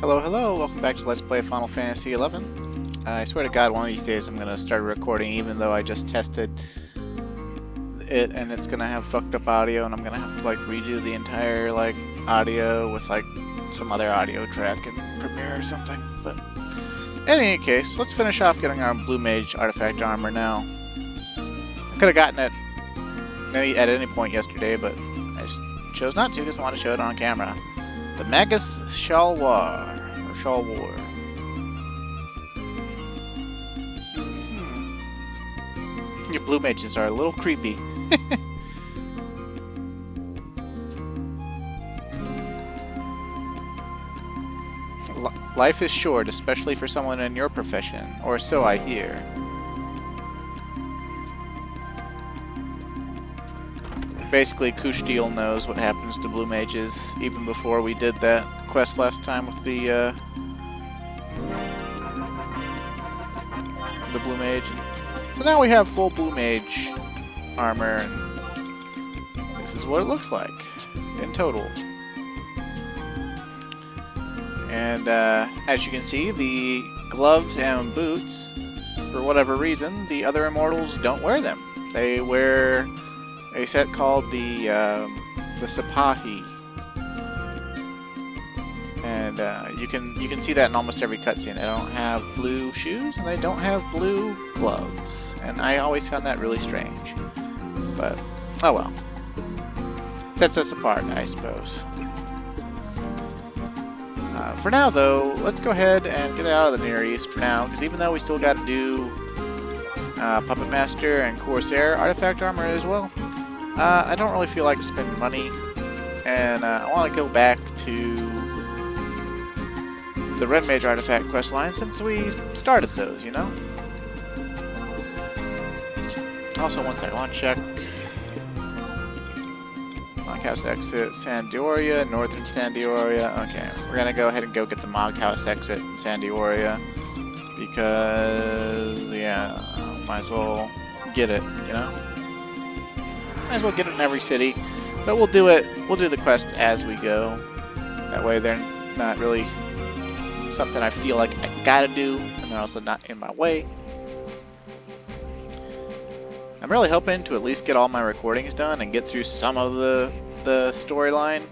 Hello, hello, welcome back to Let's Play Final Fantasy XI. I swear to God, one of these days I'm gonna start recording even though I just tested it and it's gonna have fucked up audio and I'm gonna have to like redo the entire like audio with like some other audio track in Premiere or something. But in any case, let's finish off getting our Blue Mage Artifact armor now. I could have gotten it at any point yesterday, but I chose not to because I want to show it on camera. The Magus Shalwar, or Shalwar. Your blue mages are a little creepy. Life is short, especially for someone in your profession, or so I hear. Basically, Kushdeel knows what happens to blue mages, even before we did that quest last time with the blue mage. So now we have full blue mage armor, and this is what it looks like in total. And as you can see, the gloves and boots, for whatever reason, the other immortals don't wear them. They wear a set called the Sipahi, and you can see that in almost every cutscene. They don't have blue shoes and they don't have blue gloves, and I always found that really strange. But oh well, sets us apart, I suppose. For now, though, let's go ahead and get out of the Near East for now, because even though we still got to do Puppet Master and Corsair Artifact armor as well, I don't really feel like spending money, and I want to go back to the Red Mage Artifact questline since we started those, you know? Also, one second, I want to check. Moghouse exit, Sandioria, Northern Sandioria. Okay, we're going to go ahead and go get the Moghouse exit in Sandioria, because, yeah, might as well get it, you know? Might as well get it in every city, but we'll do the quest as we go. That way they're not really something I feel like I gotta do, and they're also not in my way. I'm really hoping to at least get all my recordings done and get through some of the storyline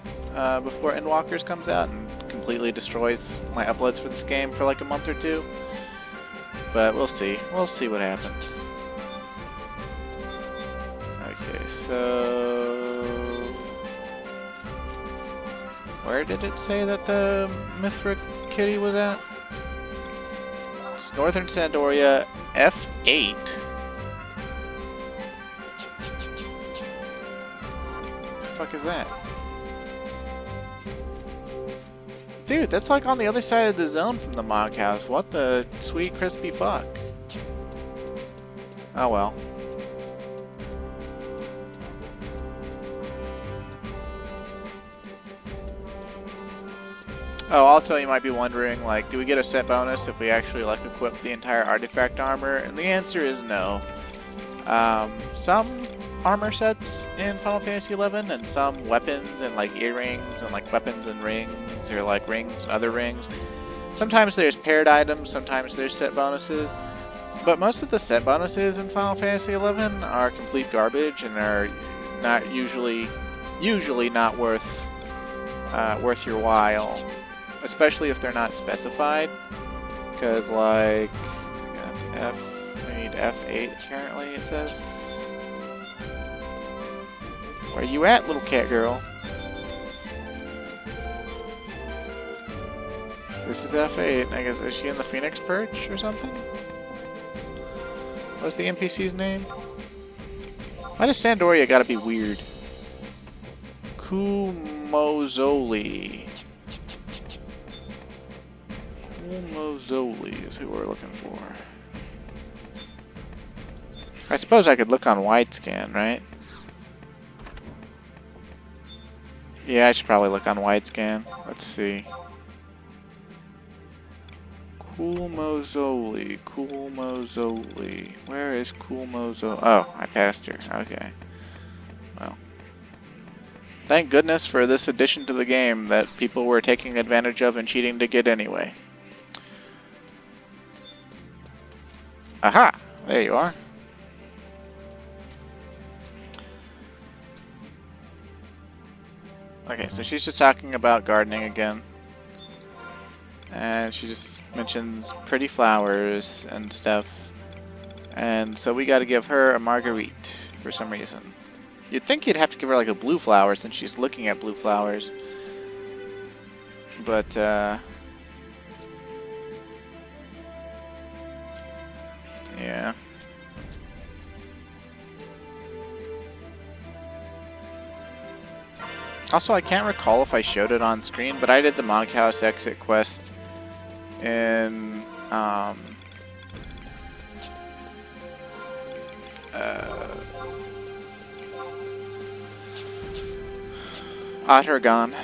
before Endwalkers comes out and completely destroys my uploads for this game for like a month or two. But we'll see. We'll see what happens. Okay, so where did it say that the Mithric Kitty was at? It's Northern Sandoria F8. What the fuck is that? Dude, that's like on the other side of the zone from the Moghouse. What the sweet crispy fuck? Oh well. Oh, also you might be wondering, like, do we get a set bonus if we actually, like, equip the entire artifact armor? And the answer is no. Some armor sets in Final Fantasy XI, and some weapons and, like, earrings, and, like, weapons and rings, or, like, rings and other rings. Sometimes there's paired items, sometimes there's set bonuses. But most of the set bonuses in Final Fantasy XI are complete garbage, and are not usually not worth your while. Especially if they're not specified, because like, that's we need F8 apparently, it says. Where you at, little cat girl? This is F8, I guess. Is she in the Phoenix Perch or something? What's the NPC's name? Why does Sandoria gotta be weird? Kumozoli. Mozoli is who we're looking for. I suppose I could look on widescan, right? Yeah, I should probably look on widescan. Let's see. Kulmozoli. Where is Kulmozoli? Oh, I passed her. Okay. Well. Thank goodness for this addition to the game that people were taking advantage of and cheating to get anyway. Aha! There you are. Okay, so she's just talking about gardening again. And she just mentions pretty flowers and stuff. And so we gotta give her a marguerite for some reason. You'd think you'd have to give her like a blue flower since she's looking at blue flowers. But, yeah. Also, I can't recall if I showed it on screen, but I did the Monkhouse exit quest in, Ottergon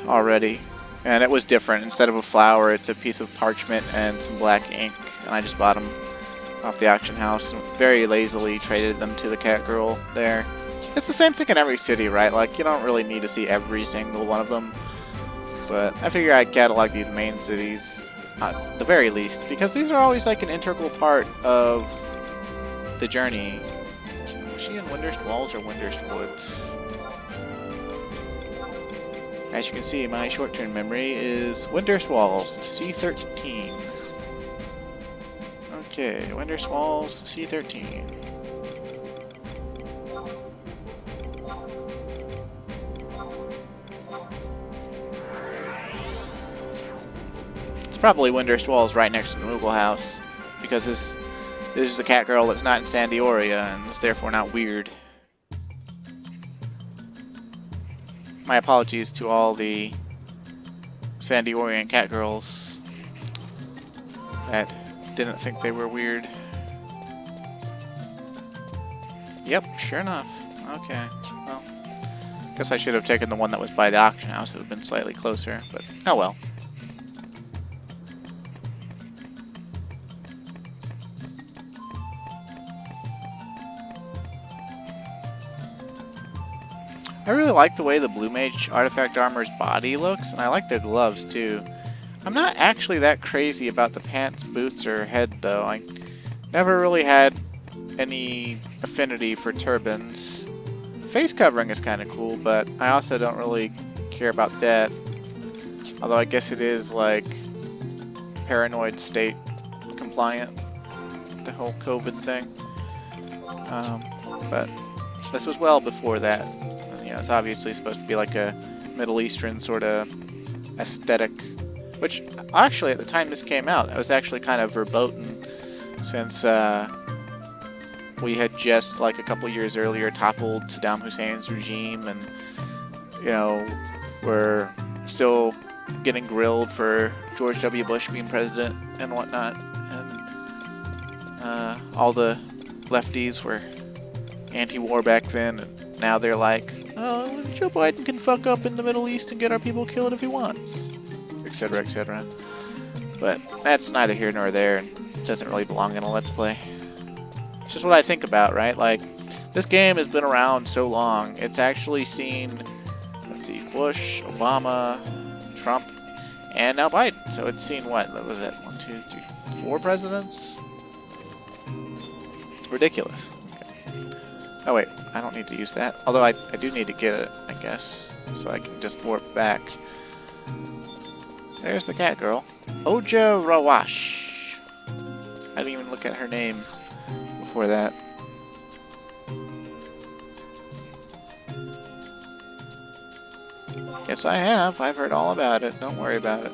already, and it was different. Instead of a flower, it's a piece of parchment and some black ink, and I just bought them off the auction house and very lazily traded them to the cat girl there. It's the same thing in every city, right? Like, you don't really need to see every single one of them, but I figure I'd catalog these main cities at the very least, because these are always like an integral part of the journey. Was she in Windurst Walls or Windurst Woods? As you can see, my short-term memory is Windurst Walls, C13. Okay, Windurst Walls, C13. It's probably Windurst Walls right next to the Moogle House, because this is a cat girl that's not in Sandioria, and is therefore not weird. My apologies to all the Sandiorian cat girls that didn't think they were weird. Yep, sure enough. Okay, well, guess I should have taken the one that was by the auction house. It would have been slightly closer, but oh well. I really like the way the Blue Mage Artifact Armor's body looks, and I like the gloves too. I'm not actually that crazy about the pants, boots, or head though. I never really had any affinity for turbans. Face covering is kind of cool, but I also don't really care about that. Although I guess it is like paranoid state compliant, the whole COVID thing. But this was well before that. You know, it's obviously supposed to be like a Middle Eastern sort of aesthetic, which actually at the time this came out, that was actually kind of verboten, since we had just like a couple years earlier toppled Saddam Hussein's regime, and you know, we're still getting grilled for George W. Bush being president and whatnot, and all the lefties were anti-war back then, and now they're like, oh, Joe Biden can fuck up in the Middle East and get our people killed if he wants, etc., etc. But that's neither here nor there, and doesn't really belong in a Let's Play. It's just what I think about, right? Like, this game has been around so long, it's actually seen, let's see, Bush, Obama, Trump, and now Biden. So it's seen what? What was that? 1, 2, 3, 4 presidents? It's ridiculous. Oh wait, I don't need to use that. Although I do need to get it, I guess. So I can just warp back. There's the cat girl. Oja Rawash. I didn't even look at her name before that. Yes, I have. I've heard all about it. Don't worry about it.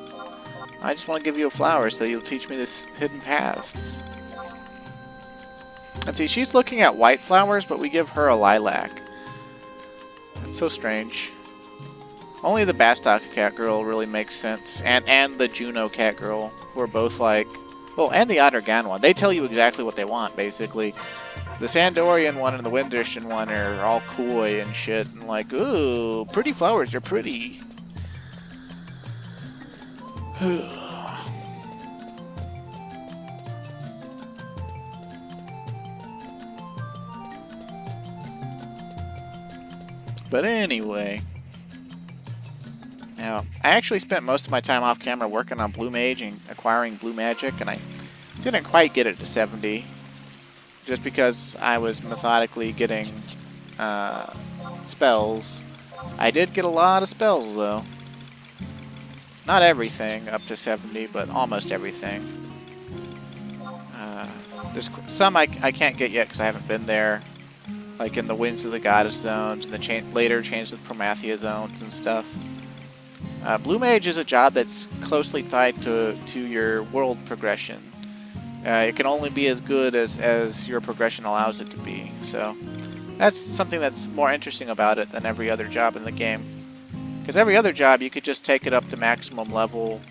I just want to give you a flower so you'll teach me this hidden paths. And see, she's looking at white flowers, but we give her a lilac. It's so strange. Only the Bastok cat girl really makes sense, and the Juno cat girl, who are both like, well, and the Ottergan one. They tell you exactly what they want, basically. The Sandorian one and the Windurstian one are all coy and shit, and like, ooh, pretty flowers are pretty. But anyway, I actually spent most of my time off camera working on Blue Mage and acquiring Blue Magic, and I didn't quite get it to 70. Just because I was methodically getting spells. I did get a lot of spells though. Not everything up to 70, but almost everything. There's some I can't get yet because I haven't been there. Like in the Winds of the Goddess zones and the later Chains of Promathia zones and stuff. Blue Mage is a job that's closely tied to your world progression. It can only be as good as your progression allows it to be. So that's something that's more interesting about it than every other job in the game. Because every other job you could just take it up to maximum level.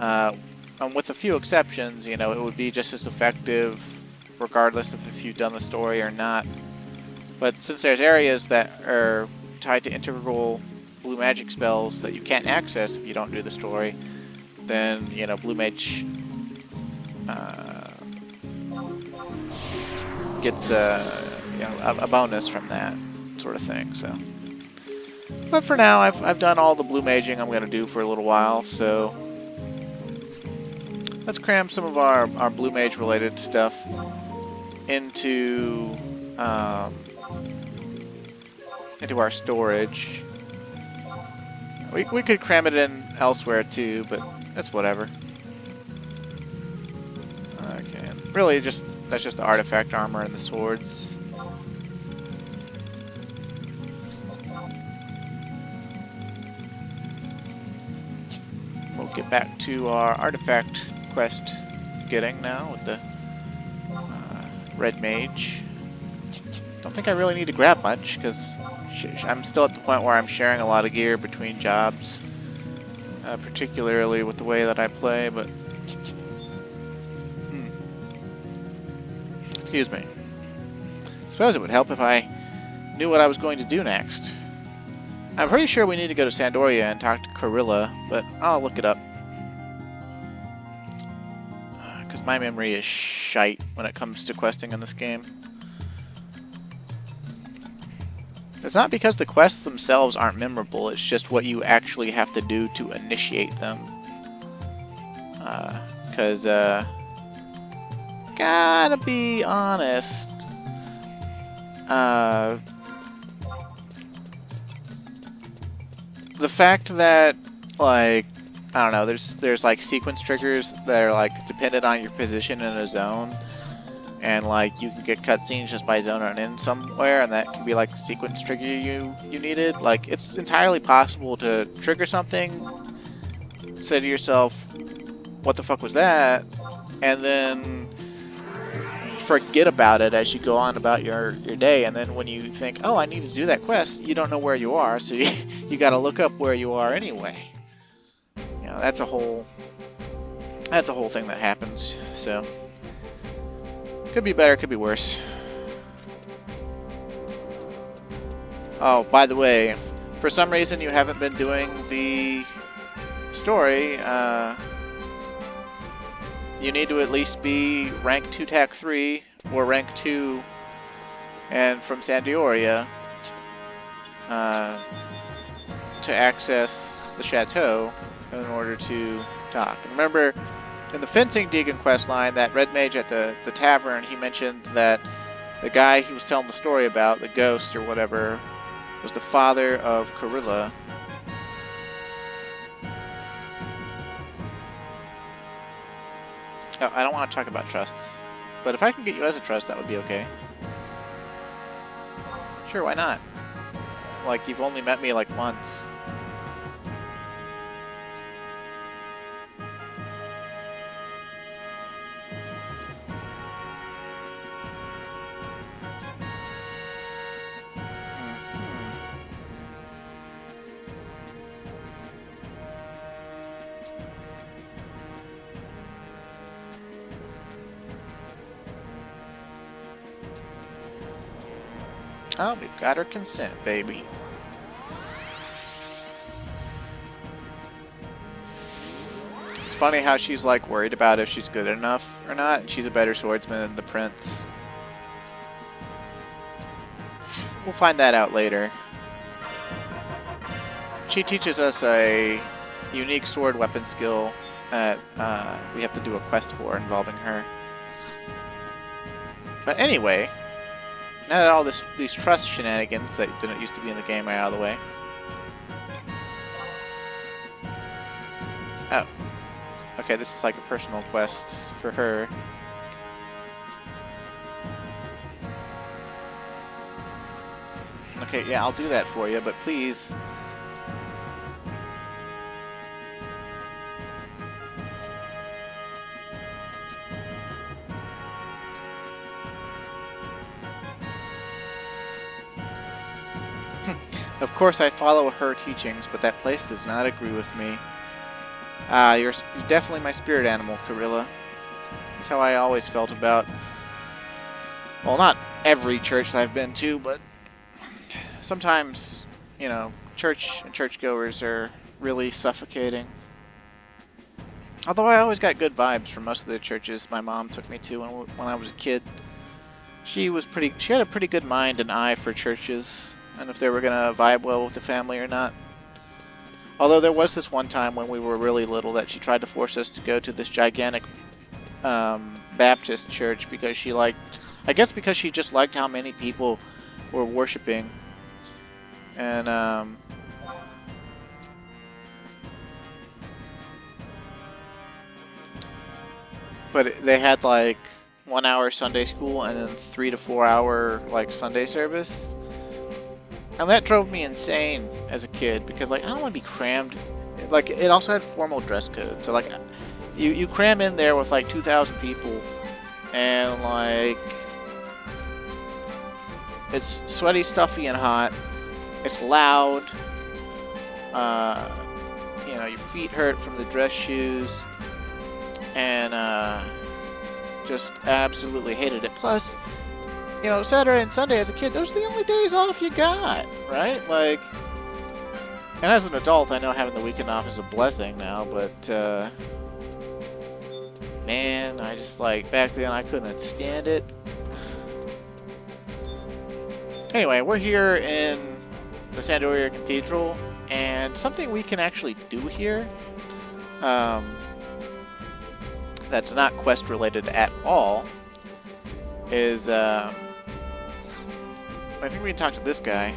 And with a few exceptions, you know, it would be just as effective regardless of if you've done the story or not. But since there's areas that are tied to integral blue magic spells that you can't access if you don't do the story, then, you know, Blue Mage gets you know, a bonus from that sort of thing. So, but for now, I've done all the Blue Maging I'm going to do for a little while, so let's cram some of our Blue Mage related stuff into our storage. We could cram it in elsewhere too, but that's whatever. Okay, really that's just the artifact armor and the swords. We'll get back to our artifact quest getting now with the red mage. Don't think I really need to grab much because I'm still at the point where I'm sharing a lot of gear between jobs, particularly with the way that I play, but excuse me. I suppose it would help if I knew what I was going to do next. I'm pretty sure we need to go to Sandoria and talk to Corilla, but I'll look it up. Because my memory is shite when it comes to questing in this game. It's not because the quests themselves aren't memorable, it's just what you actually have to do to initiate them. Because, gotta be honest, the fact that, like, I don't know, there's like sequence triggers that are like dependent on your position in a zone, and like you can get cutscenes just by zoning in somewhere, and that can be like the sequence trigger you needed. Like, it's entirely possible to trigger something, say to yourself, what the fuck was that, and then forget about it as you go on about your day, and then when you think, oh, I need to do that quest, you don't know where you are, so you gotta look up where you are anyway. You know, that's a whole thing that happens. So could be better, could be worse. Oh, by the way, for some reason you haven't been doing the story, you need to at least be rank 2 TAC 3 or rank 2 and from Sandoria to access the chateau in order to talk. And remember, in the Fencing Deegan quest line, that red mage at the tavern, he mentioned that the guy he was telling the story about, the ghost or whatever, was the father of Corilla. No, I don't want to talk about trusts, but if I can get you as a trust, that would be okay. Sure, why not? Like, you've only met me like once. Oh, we've got her consent, baby. It's funny how she's like worried about if she's good enough or not, and she's a better swordsman than the prince. We'll find that out later. She teaches us a unique sword weapon skill that we have to do a quest for involving her. But anyway, now that all these trust shenanigans that didn't used to be in the game are out of the way. Oh. Okay, this is like a personal quest for her. Okay, yeah, I'll do that for you, but please... Of course I follow her teachings, but that place does not agree with me. You're definitely my spirit animal, Carilla. That's how I always felt about... Well, not every church I've been to, but... Sometimes, you know, church and churchgoers are really suffocating. Although I always got good vibes from most of the churches my mom took me to when I was a kid. She had a pretty good mind and eye for churches, and if they were gonna vibe well with the family or not. Although there was this one time when we were really little that she tried to force us to go to this gigantic Baptist church because she liked, I guess because she just liked how many people were worshiping. And but they had like 1 hour Sunday school and then 3 to 4 hour like Sunday service. And that drove me insane as a kid because like I don't want to be crammed. Like it also had formal dress code, so like you cram in there with like 2,000 people, and like it's sweaty, stuffy, and hot. It's loud. You know, your feet hurt from the dress shoes, and just absolutely hated it. Plus, you know, Saturday and Sunday as a kid, those are the only days off you got, right? Like, and as an adult, I know having the weekend off is a blessing now, but, man, I just, like, back then I couldn't stand it. Anyway, we're here in the Sandoria Cathedral, and something we can actually do here, that's not quest related at all, is, I think we can talk to this guy.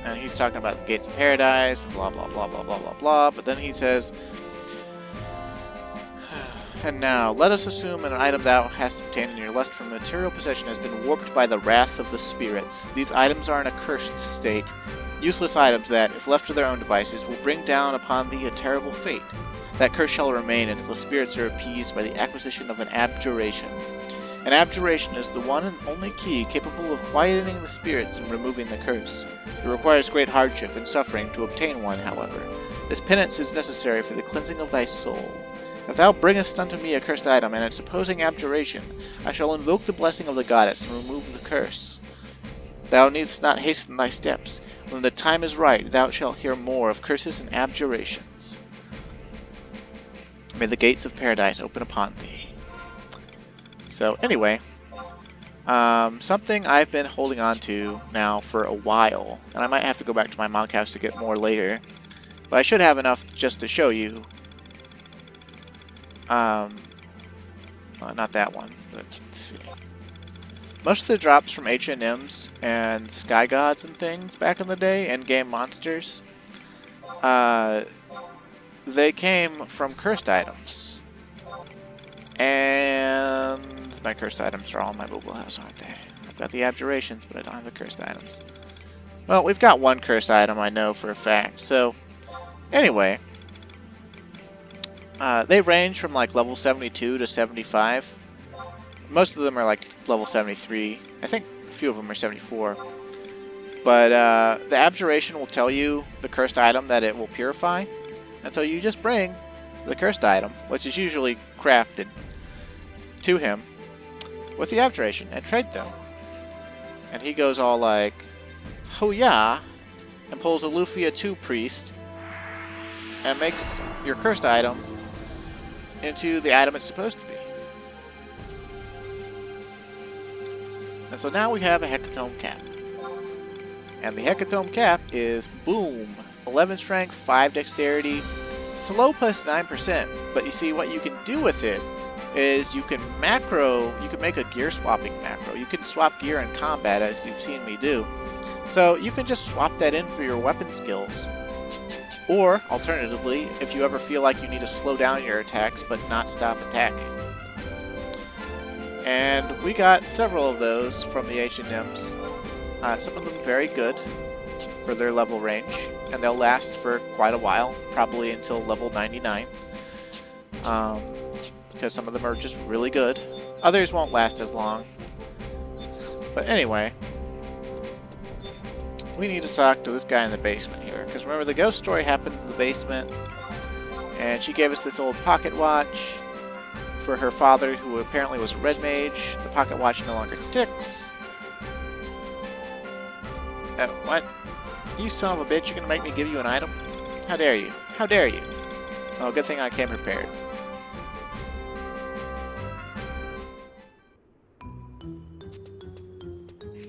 And he's talking about the gates of paradise, blah, blah, blah, blah, blah, blah, blah. But then he says, and now, let us assume an item thou hast obtained in your lust for material possession has been warped by the wrath of the spirits. These items are in a cursed state. Useless items that, if left to their own devices, will bring down upon thee a terrible fate. That curse shall remain until the spirits are appeased by the acquisition of an abjuration. An abjuration is the one and only key capable of quietening the spirits and removing the curse. It requires great hardship and suffering to obtain one, however. This penance is necessary for the cleansing of thy soul. If thou bringest unto me a cursed item and its opposing abjuration, I shall invoke the blessing of the goddess and remove the curse. Thou needst not hasten thy steps. When the time is right, thou shalt hear more of curses and abjurations. May the gates of paradise open upon thee. So anyway, something I've been holding on to now for a while, and I might have to go back to my monk house to get more later, but I should have enough just to show you. Not that one, but let's see. Most of the drops from H&Ms and Sky Gods and things back in the day, and game monsters, they came from cursed items. And my cursed items are all in my mobile house, aren't they? I've got the abjurations, but I don't have the cursed items. Well, we've got one cursed item, I know for a fact. So, anyway, they range from like level 72 to 75. Most of them are like level 73. I think a few of them are 74. But the abjuration will tell you the cursed item that it will purify. And so you just bring the cursed item, which is usually crafted, to him with the abjuration and trade them. And he goes all like, oh yeah, and pulls a Lufia 2 priest and makes your cursed item into the item it's supposed to be. And so now we have a Hecatome cap. And the Hecatome cap is, boom, 11 strength, 5 dexterity, slow plus 9%. But you see, what you can do with it is you can make a gear swapping macro. You can swap gear in combat, as you've seen me do. So you can just swap that in for your weapon skills. Or, alternatively, if you ever feel like you need to slow down your attacks but not stop attacking. And we got several of those from the Ancient Nymphs. Some of them very good for their level range, and they'll last for quite a while, probably until level 99. Because some of them are just really good. Others won't last as long. But anyway, we need to talk to this guy in the basement here. Because remember, the ghost story happened in the basement, and she gave us this old pocket watch for her father, who apparently was a red mage. The pocket watch no longer ticks. What? You son of a bitch, you're gonna make me give you an item? How dare you? How dare you? Oh, good thing I came prepared.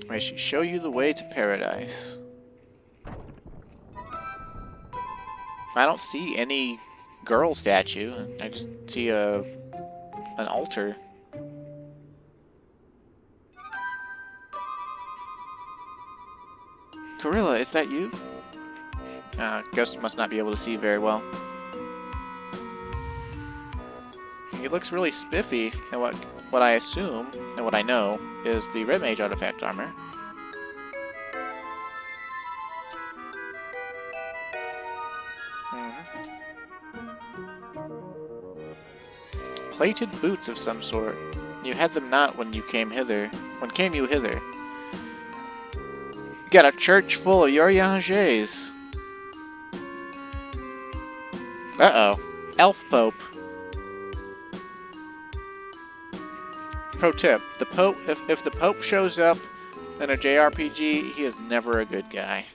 I should show you the way to paradise. I don't see any girl statue. I just see an altar. Gorilla, is that you? Ghost must not be able to see very well. He looks really spiffy, and what I assume, and what I know, is the Red Mage Artifact armor. Plated boots of some sort. You had them not when you came hither. When came you hither? You got a church full of Uriangers. Uh-oh. Elf Pope. Pro tip, the Pope, if the Pope shows up in a JRPG, he is never a good guy.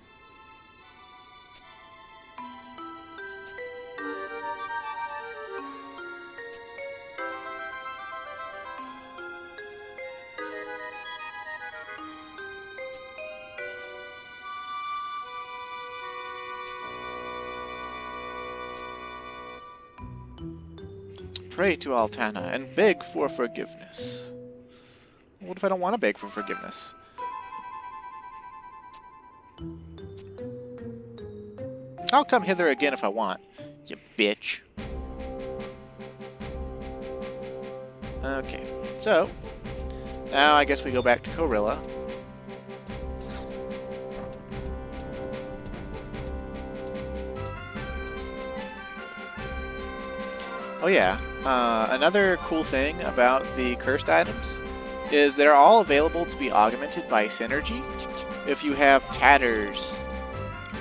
Pray to Altana and beg for forgiveness. What if I don't want to beg for forgiveness? I'll come hither again if I want, you bitch. Okay, so now I guess we go back to Gorilla. Oh yeah, another cool thing about the cursed items is they're all available to be augmented by synergy. If you have tatters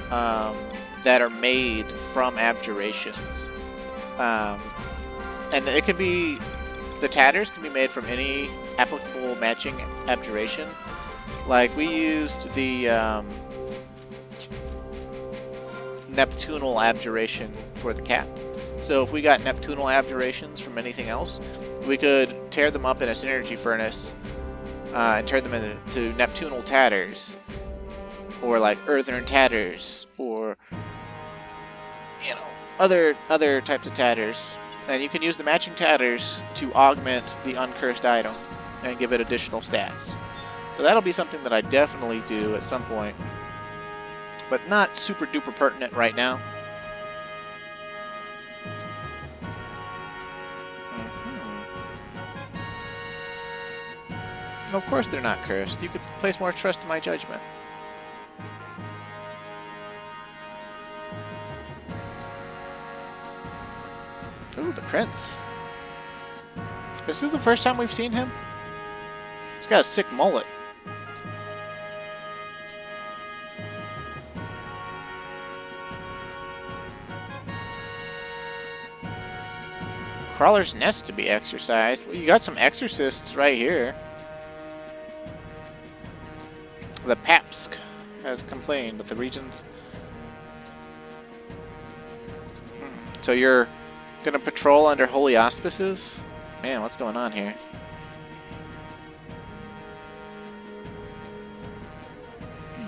that are made from abjurations, and it can be, the tatters can be made from any applicable matching abjuration. Like we used the Neptunal abjuration for the cap. So if we got Neptunal abjurations from anything else, we could tear them up in a synergy furnace and turn them into Neptunal tatters, or like earthen tatters, or you know, other types of tatters. And you can use the matching tatters to augment the uncursed item and give it additional stats. So that'll be something that I definitely do at some point, but not super duper pertinent right now. Of course they're not cursed. You could place more trust in my judgment. Ooh, the prince. This is the first time we've seen him? He's got a sick mullet. Crawler's Nest to be exercised. Well, you got some exorcists right here. The Papsk has complained with the regions. So you're gonna patrol under holy auspices? Man, what's going on here?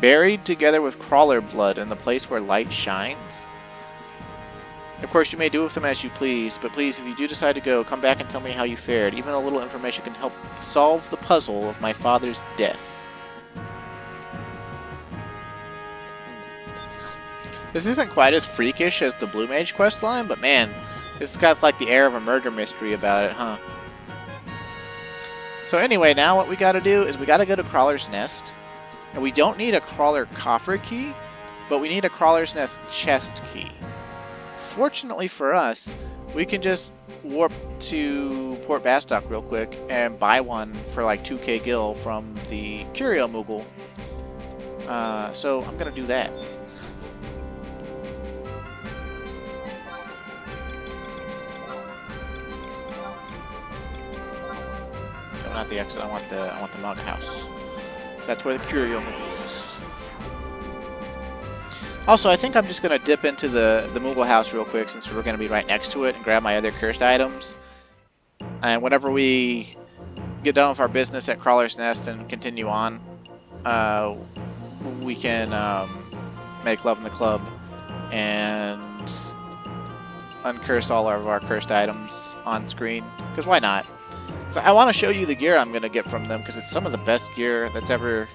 buried together with crawler blood in the place where light shines. Of course, you may do with them as you please, but please, if you do decide to go, come back and tell me how you fared. Even a little information can help solve the puzzle of my father's death. This isn't quite as freakish as the Blue Mage questline, but man, this has got like the air of a murder mystery about it, huh? So anyway, now what we gotta do is we gotta go to Crawler's Nest. And we don't need a Crawler coffer key, but we need a Crawler's Nest chest key. Fortunately for us, we can just warp to Port Bastock real quick and buy one for like 2k gil from the Curio Moogle. So I'm gonna do that. No, not the exit. I want the Mug House. So that's where the Curio Moogle is. Also, I think I'm just going to dip into the Moogle house real quick since we're going to be right next to it and grab my other cursed items. And whenever we get done with our business at Crawler's Nest and continue on, we can make love in the club and uncurse all of our cursed items on screen. Because why not? So I want to show you the gear I'm going to get from them because it's some of the best gear that's ever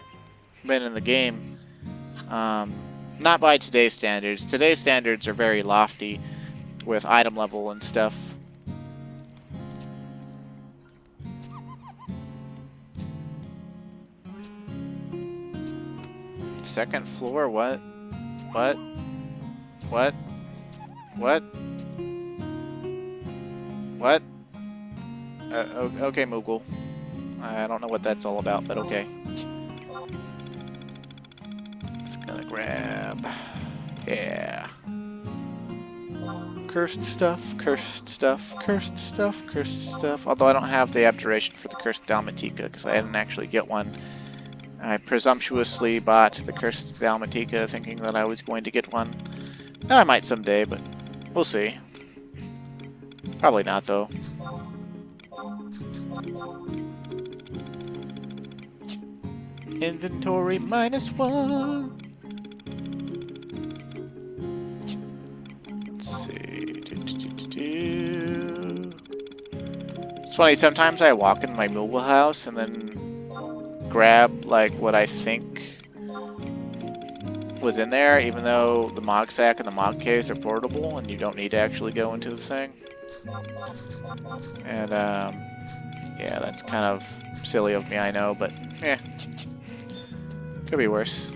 been in the game. Not by today's standards. Today's standards are very lofty with item level and stuff. Second floor? What? What? What? What? What? Okay, Moogle. I don't know what that's all about, but okay. Gonna grab, yeah, cursed stuff, cursed stuff, cursed stuff, cursed stuff. Although I don't have the abjuration for the cursed Dalmatica because I didn't actually get one. I presumptuously bought the cursed Dalmatica thinking that I was going to get one. And I might someday, but we'll see. Probably not though. Inventory -1. It's funny, sometimes I walk in my Moogle house and then grab like what I think was in there, even though the Mog Sack and the Mog Case are portable and you don't need to actually go into the thing. And yeah, that's kind of silly of me, I know, but yeah, could be worse.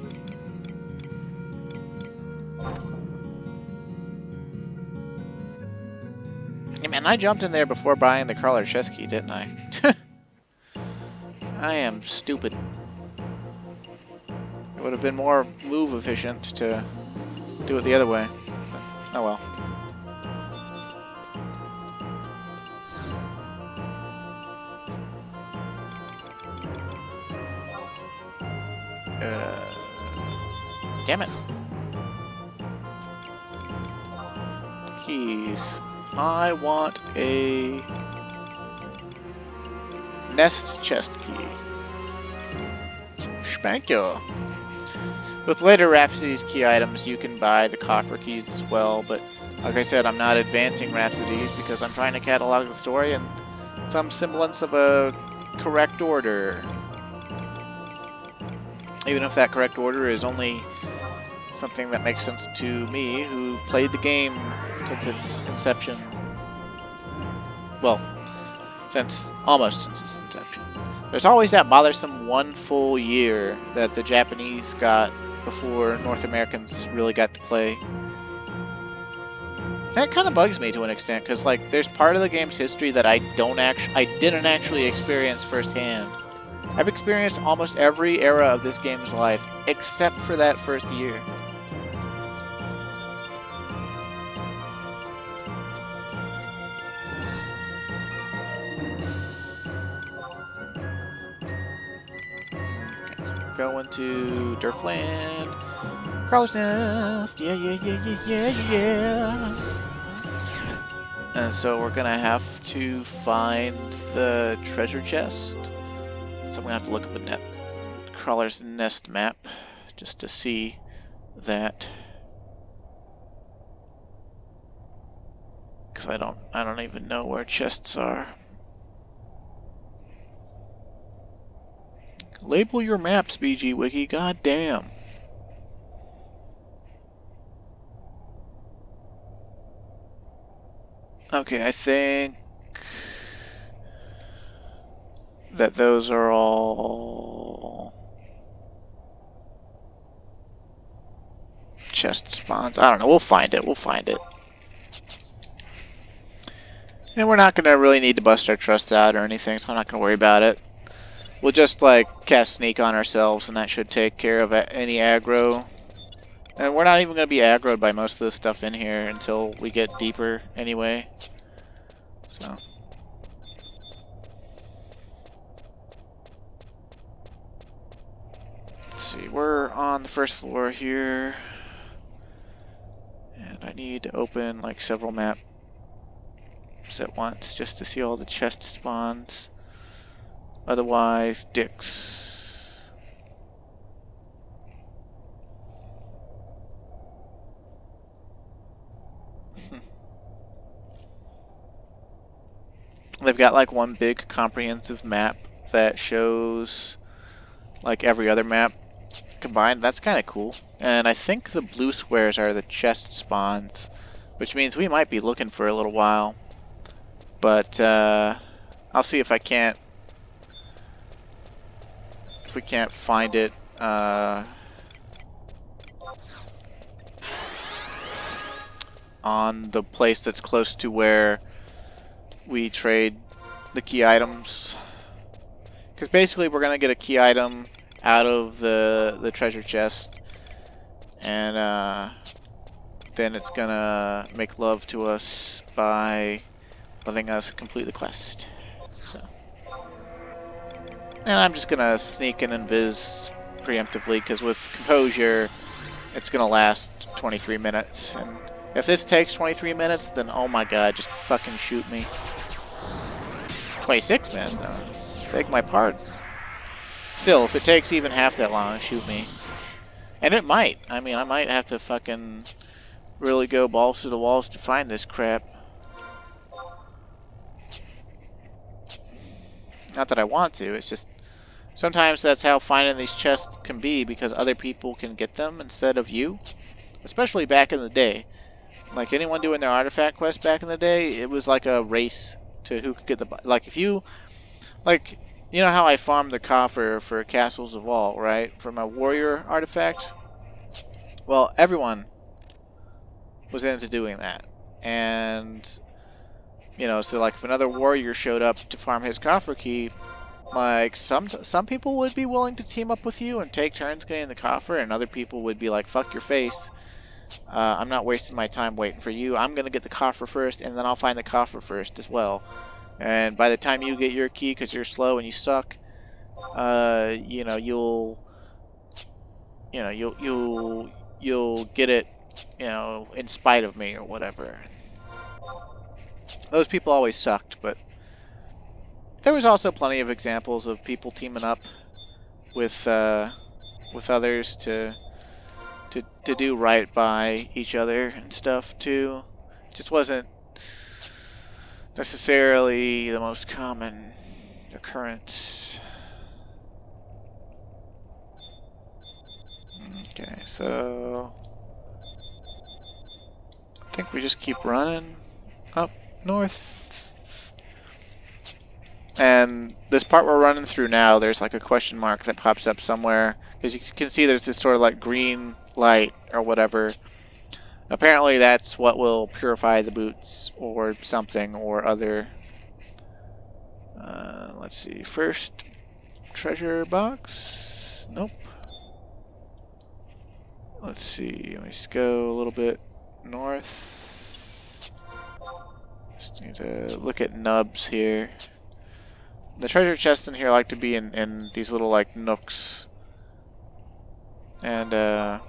Hey man, I jumped in there before buying the Crawler chest key, didn't I? I am stupid. It would have been more move efficient to do it the other way. Oh well. Damn it. Keys. I want a nest chest key. Spank ya. With later Rhapsody's key items, you can buy the coffer keys as well, but like I said, I'm not advancing Rhapsody's because I'm trying to catalog the story in some semblance of a correct order. Even if that correct order is only something that makes sense to me, who played the game since its inception. Well, almost since its inception. There's always that bothersome 1 full year that the Japanese got before North Americans really got to play. That kind of bugs me to an extent, because like there's part of the game's history that I didn't actually experience firsthand. I've experienced almost every era of this game's life, except for that first year. Okay, so we're going to Durfland. Crawler's Nest, yeah. And so we're gonna have to find the treasure chest. So I'm gonna have to look up a Crawler's Nest map just to see that. Because I don't even know where chests are. Label your maps, BG Wiki. God damn. Okay, I think that those are all chest spawns. I don't know. We'll find it. We'll find it. And we're not going to really need to bust our trust out or anything, so I'm not going to worry about it. We'll just, like, cast Sneak on ourselves, and that should take care of any aggro. And we're not even going to be aggroed by most of the stuff in here until we get deeper anyway. So. Let's see, we're on the first floor here. And I need to open, like, several maps at once just to see all the chest spawns. Otherwise, dicks. They've got like one big comprehensive map that shows like every other map combined. That's kind of cool. And I think the blue squares are the chest spawns, which means we might be looking for a little while. But I'll see if I can't, if we can't find it. On the place that's close to where we trade the key items. Because basically we're going to get a key item out of the treasure chest. And then it's going to make love to us by letting us complete the quest. So. And I'm just going to sneak in and invis preemptively, because with composure it's going to last 23 minutes. And if this takes 23 minutes, then oh my god, just fucking shoot me. 26 minutes though. Beg my pardon. Still, if it takes even half that long, shoot me. And it might. I mean, I might have to fucking really go balls to the walls to find this crap. Not that I want to, it's just sometimes that's how finding these chests can be, because other people can get them instead of you. Especially back in the day. Like anyone doing their artifact quest back in the day, it was like a race to who could get the... Like if you... Like, you know how I farmed the coffer for Castles of Vault, right? For my warrior artifact? Well, everyone was into doing that. And, you know, so like if another warrior showed up to farm his coffer key, like some people would be willing to team up with you and take turns getting the coffer, and other people would be like, fuck your face. I'm not wasting my time waiting for you. I'm going to get the coffer first, and then I'll find the coffer first as well. And by the time you get your key, because you're slow and you suck, you know, you'll get it, you know, in spite of me or whatever. Those people always sucked, but there was also plenty of examples of people teaming up with others to do right by each other and stuff too. It just wasn't necessarily the most common occurrence. Okay, so I think we just keep running up north. And this part we're running through now, there's like a question mark that pops up somewhere. Because you can see there's this sort of like green light or whatever. Apparently that's what will purify the boots or something or other. Let's see. First treasure box. Nope. Let's see. Let me just go a little bit north. Just need to look at nubs here. The treasure chests in here like to be in these little like nooks. And that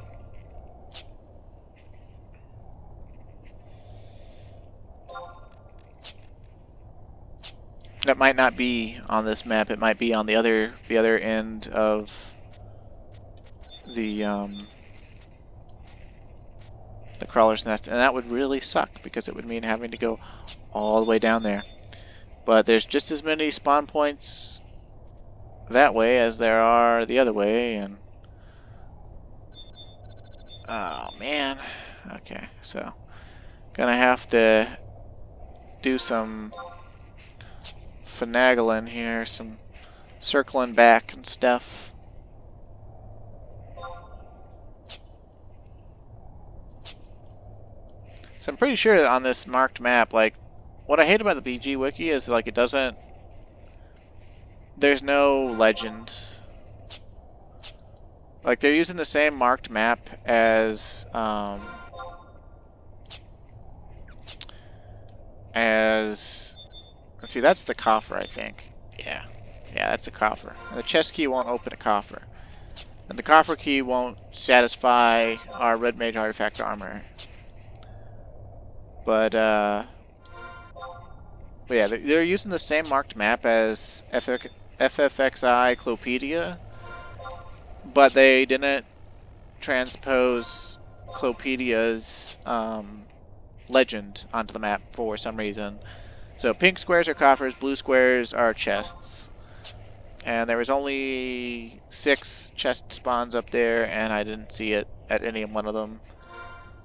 might not be on this map. It might be on the other end of the crawler's nest, and that would really suck because it would mean having to go all the way down there. But there's just as many spawn points that way as there are the other way, and oh man. Okay, so gonna have to do some finagling here, some circling back and stuff. So I'm pretty sure that on this marked map, like, what I hate about the BG wiki is like it doesn't, there's no legend. Like they're using the same marked map as let's see, that's the coffer, I think. Yeah, that's a coffer. And the chest key won't open a coffer, and the coffer key won't satisfy our red mage artifact armor. But yeah, they're using the same marked map as FFXI Clopedia, but they didn't transpose Clopedia's legend onto the map for some reason. So pink squares are coffers, blue squares are chests. And there was only 6 chest spawns up there, and I didn't see it at any one of them.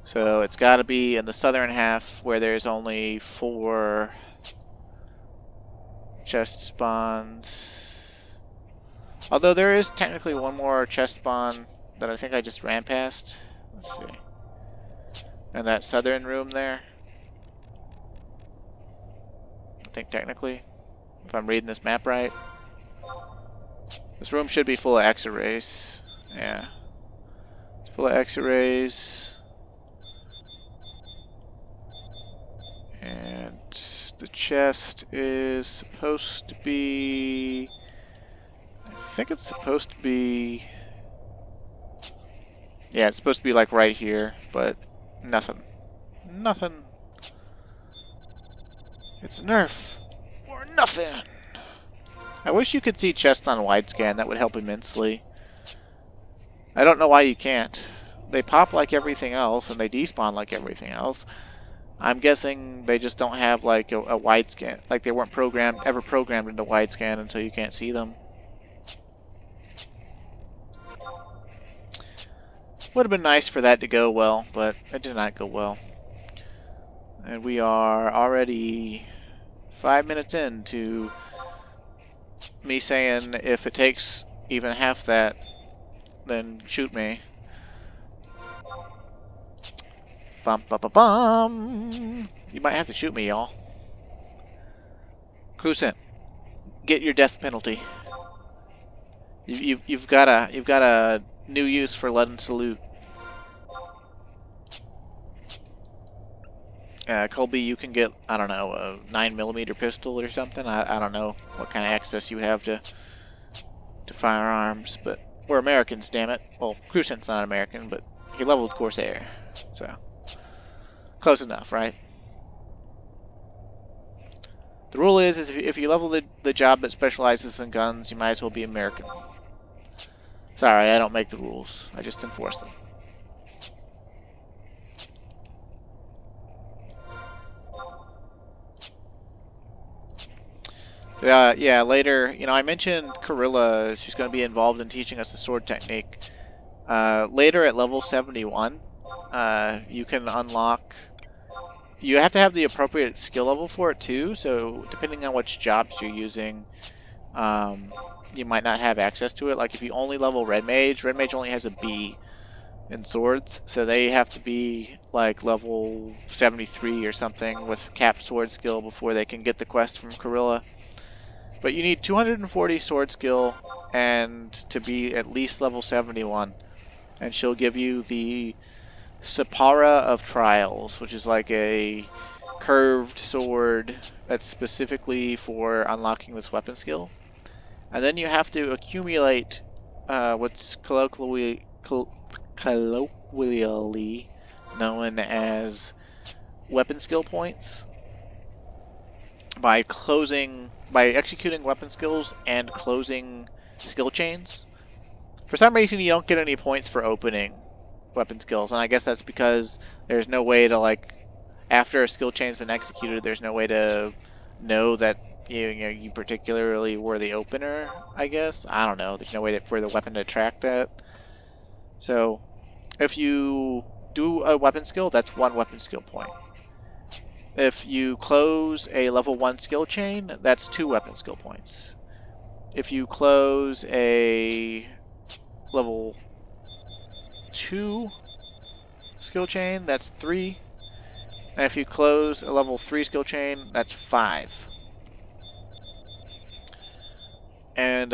So it's got to be in the southern half where there's only 4 chest spawns. Although there is technically one more chest spawn that I think I just ran past. Let's see. In that southern room there. I think technically, if I'm reading this map right. This room should be full of X-rays. Yeah. It's full of X-rays. And the chest is supposed to be... I think it's supposed to be... Yeah, it's supposed to be like right here, but nothing. Nothing. It's nerf. Or nothing. I wish you could see chests on wide scan. That would help immensely. I don't know why you can't. They pop like everything else, and they despawn like everything else. I'm guessing they just don't have like a wide scan. Like they weren't ever programmed into wide scan until you can't see them. Would have been nice for that to go well, but it did not go well. And we are already 5 minutes into me saying if it takes even half that, then shoot me. Bum bum bum bum. You might have to shoot me, y'all. Crucent, get your death penalty. You've got a new use for leaden salute. Colby, you can get, I don't know, a 9mm pistol or something. I don't know what kind of access you have to firearms, but we're Americans, damn it. Well, Crucent's not American, but he leveled Corsair, so close enough, right? The rule is if you level the job that specializes in guns, you might as well be American. Sorry, I don't make the rules. I just enforce them. Yeah, later, you know, I mentioned Karilla, she's going to be involved in teaching us the sword technique. Later at level 71, you can unlock... You have to have the appropriate skill level for it too, so depending on which jobs you're using, you might not have access to it. Like if you only level Red Mage only has a B in swords, so they have to be like level 73 or something with capped sword skill before they can get the quest from Karilla. But you need 240 sword skill and to be at least level 71. And she'll give you the Sapara of Trials, which is like a curved sword that's specifically for unlocking this weapon skill. And then you have to accumulate what's colloquially known as weapon skill points by executing weapon skills and closing skill chains. For some reason, you don't get any points for opening weapon skills, and I guess that's because there's no way to, like, after a skill chain's been executed, there's no way to know that you particularly were the opener, I guess. I don't know. There's no way for the weapon to track that. So, if you do a weapon skill, that's 1 weapon skill point. If you close a level 1 skill chain, that's 2 weapon skill points. If you close a level 2 skill chain, that's 3. And if you close a level 3 skill chain, that's 5. And,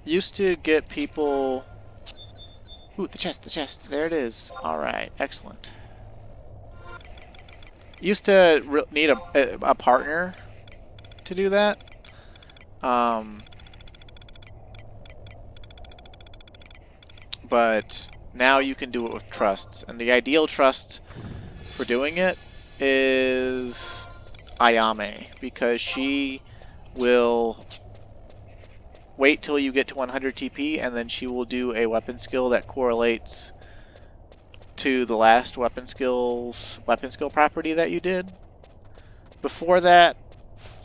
used to get people... Ooh, the chest, there it is. Alright, excellent. Used to need a partner to do that. But now you can do it with trusts. And the ideal trust for doing it is Ayame, because she will wait till you get to 100 TP, and then she will do a weapon skill that correlates to the last weapon skill property that you did. Before that,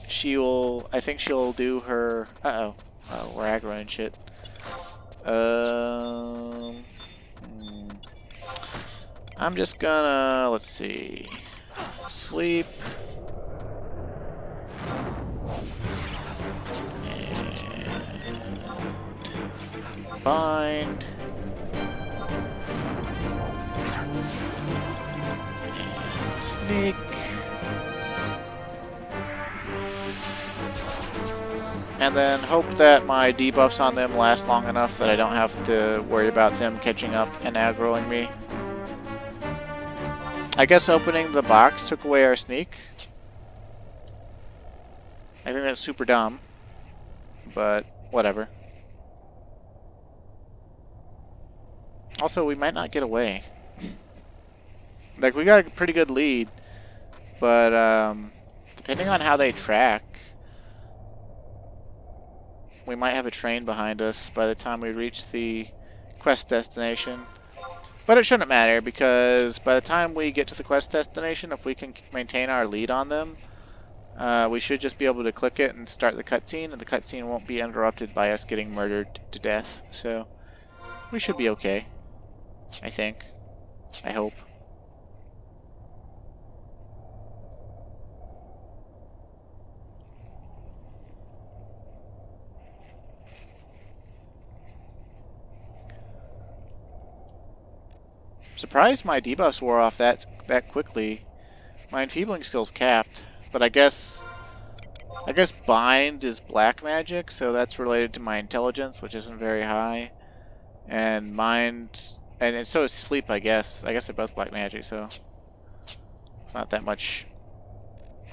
I think she'll do her... Uh-oh. Oh, we're aggroing shit. I'm just gonna... Let's see. Sleep. And bind. And sneak. And then hope that my debuffs on them last long enough that I don't have to worry about them catching up and aggroing me. I guess opening the box took away our sneak. I think that's super dumb, but whatever. Also, we might not get away. Like, we got a pretty good lead, but depending on how they track, we might have a train behind us by the time we reach the quest destination. But it shouldn't matter, because by the time we get to the quest destination, if we can maintain our lead on them, we should just be able to click it and start the cutscene, and the cutscene won't be interrupted by us getting murdered to death. So, we should be okay. I think. I hope. Surprised my debuffs wore off that quickly. My enfeebling skill's capped, but I guess bind is black magic, so that's related to my intelligence, which isn't very high. And mind, and so is sleep, I guess. I guess they're both black magic, so it's not that much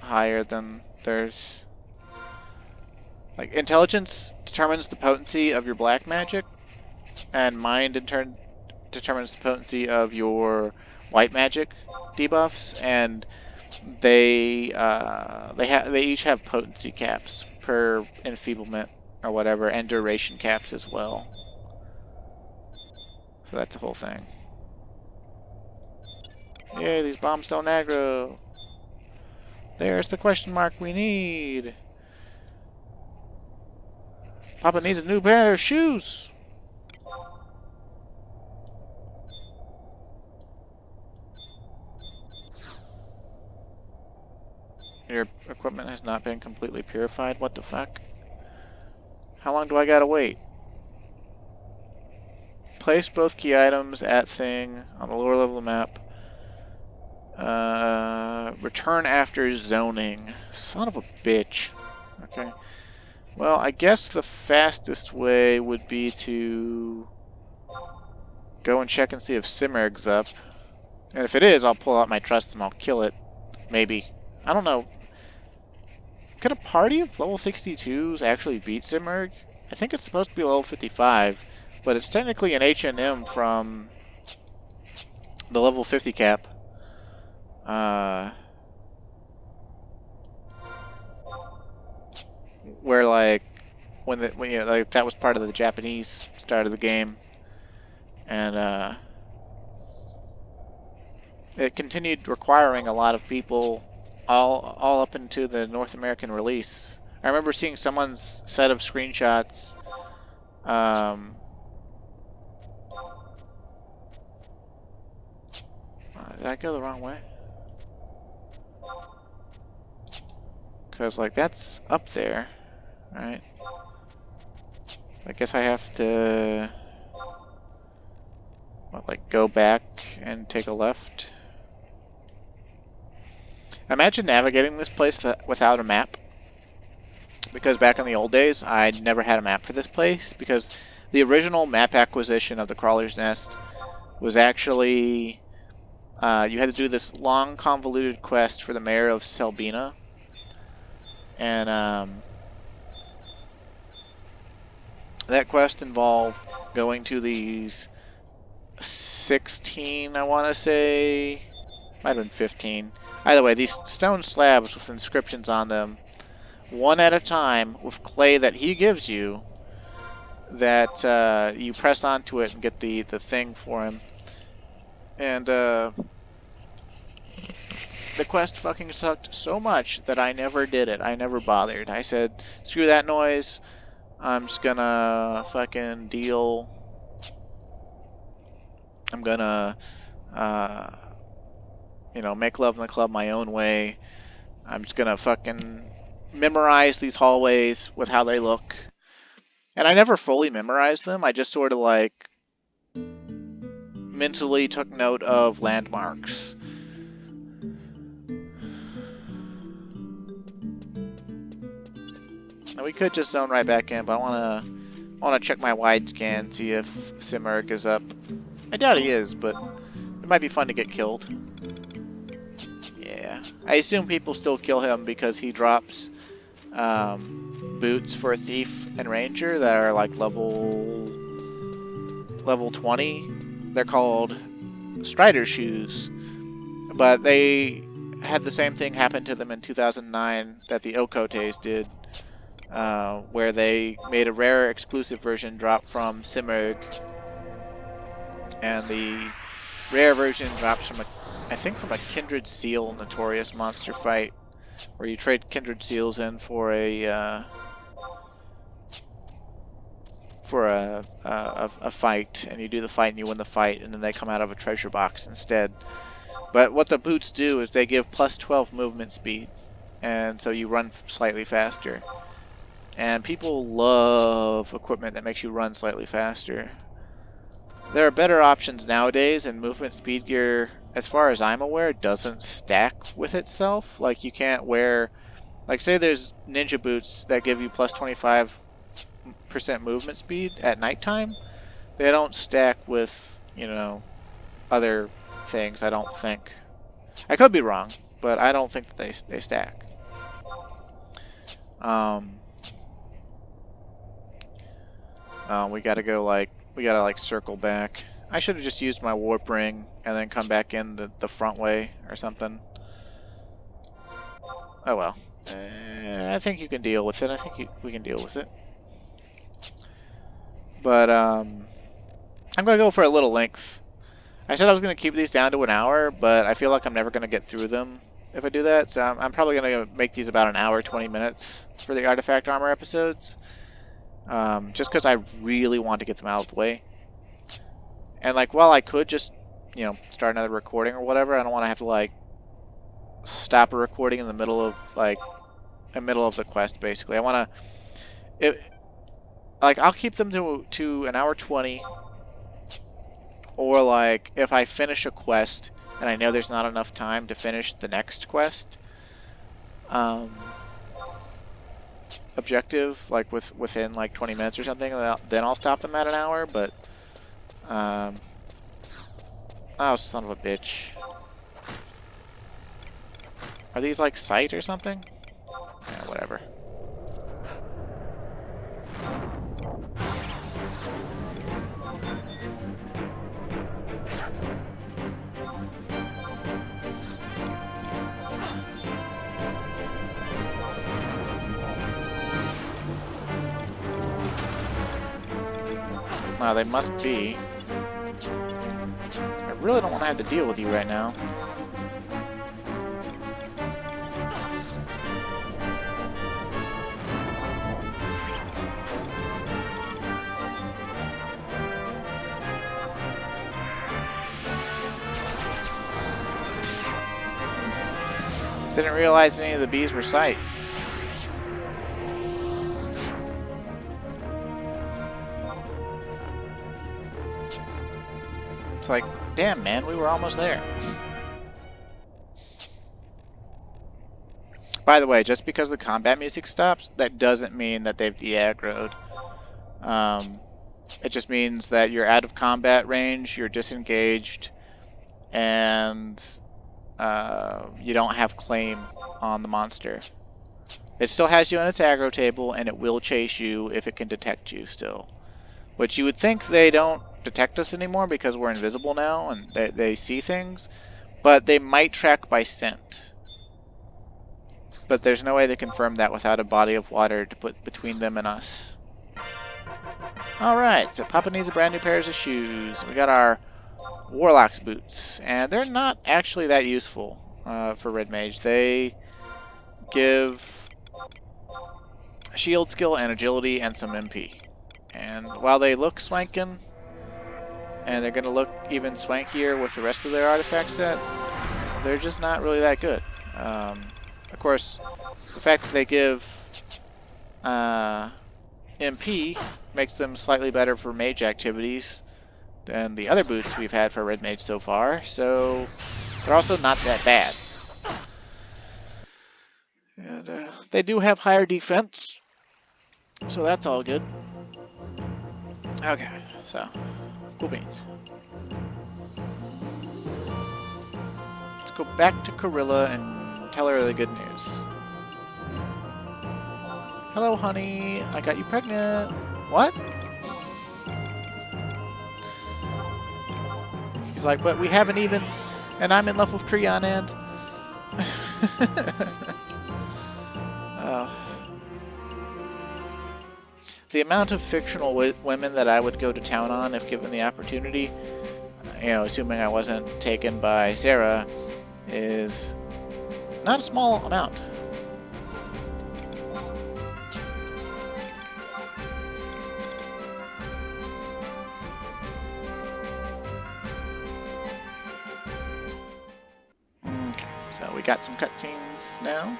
higher than theirs. Like, intelligence determines the potency of your black magic, and mind in turn determines the potency of your white magic debuffs, and they each have potency caps per enfeeblement or whatever, and duration caps as well. So that's the whole thing. Yeah, these bombs don't aggro. There's the question mark we need. Papa needs a new pair of shoes. Your equipment has not been completely purified. What the fuck? How long do I gotta wait? Place both key items at thing on the lower level of the map. Return after zoning. Son of a bitch. Okay. Well, I guess the fastest way would be to go and check and see if Simmerg's up. And if it is, I'll pull out my trust and I'll kill it. Maybe. I don't know. Could a party of level 62s actually beat Simmerg? I think it's supposed to be level 55, but it's technically an H&M from the level 50 cap. Where, like, when you know, like that was part of the Japanese start of the game, and it continued requiring a lot of people all up into the North American release. I remember seeing someone's set of screenshots. Did I go the wrong way? Because, like, that's up there, right? I guess I have to, what, like, go back and take a left? Imagine navigating this place without a map. Because back in the old days, I never had a map for this place, because the original map acquisition of the Crawler's Nest was actually, you had to do this long, convoluted quest for the mayor of Selbina. And, that quest involved going to these 16, I want to say, might have been 15. Either way, these stone slabs with inscriptions on them, one at a time, with clay that he gives you, that you press onto it and get the thing for him. And the quest fucking sucked so much that I never did it. I never bothered. I said, screw that noise. I'm just gonna fucking deal. I'm gonna, you know, make love in the club my own way. I'm just gonna fucking memorize these hallways with how they look. And I never fully memorized them. I just sort of like mentally took note of landmarks. Now we could just zone right back in, but I wanna check my wide scan, see if Simurg is up. I doubt he is, but it might be fun to get killed. Yeah, I assume people still kill him because he drops boots for a thief and ranger that are like level 20. They're called Strider shoes, but they had the same thing happen to them in 2009 that the Okotes did, where they made a rare exclusive version drop from Simurg, and the rare version drops from I think from a Kindred Seal Notorious monster fight, where you trade Kindred Seals in for a fight, and you do the fight and you win the fight, and then they come out of a treasure box instead. But what the boots do is they give plus 12 movement speed, and so you run slightly faster. And people love equipment that makes you run slightly faster. There are better options nowadays, and movement speed gear, as far as I'm aware, doesn't stack with itself. Like, you can't wear, like, say there's ninja boots that give you plus 25% movement speed at nighttime. They don't stack with, you know, other things, I don't think. I could be wrong, but I don't think that they stack. We gotta go, like, we gotta, like, circle back. I should have just used my warp ring and then come back in the front way or something. Oh well. I think you can deal with it. I think we can deal with it. But, I'm gonna go for a little length. I said I was gonna keep these down to an hour, but I feel like I'm never gonna get through them if I do that. So I'm probably gonna make these about an hour, 20 minutes for the Artifact Armor episodes. Just because I really want to get them out of the way. And, like, while I could just, you know, start another recording or whatever, I don't want to have to, like, stop a recording in the middle of, like, the quest, basically. I want to, like, I'll keep them to an hour 20, or, like, if I finish a quest and I know there's not enough time to finish the next quest, objective, like, within, like, 20 minutes or something, then I'll stop them at an hour, but, oh, son of a bitch. Are these, like, sight or something? Yeah, whatever. Well, they must be. I really don't want to have to deal with you right now. Didn't realize any of the bees were sight. It's like, damn man, we were almost there. By the way, just because the combat music stops, that doesn't mean that they've de-aggroed. It just means that you're out of combat range, you're disengaged, and you don't have claim on the monster. It still has you on its aggro table, and it will chase you if it can detect you still. Which you would think they don't detect us anymore because we're invisible now and they see things, but they might track by scent. But there's no way to confirm that without a body of water to put between them and us. Alright, so Papa needs a brand new pair of shoes. We got our Warlock's boots, and they're not actually that useful for Red Mage. They give shield skill and agility and some MP. And while they look swankin', and they're going to look even swankier with the rest of their artifact set, they're just not really that good. Of course, the fact that they give MP makes them slightly better for mage activities than the other boots we've had for Red Mage so far, so they're also not that bad. And they do have higher defense, so that's all good. Okay, so, cool beans. Let's go back to Corilla and tell her the good news. Hello, honey. I got you pregnant. What? He's like, but we haven't even... And I'm in love with Treon and... The amount of fictional women that I would go to town on if given the opportunity, you know, assuming I wasn't taken by Sarah, is not a small amount. Okay, so we got some cutscenes now.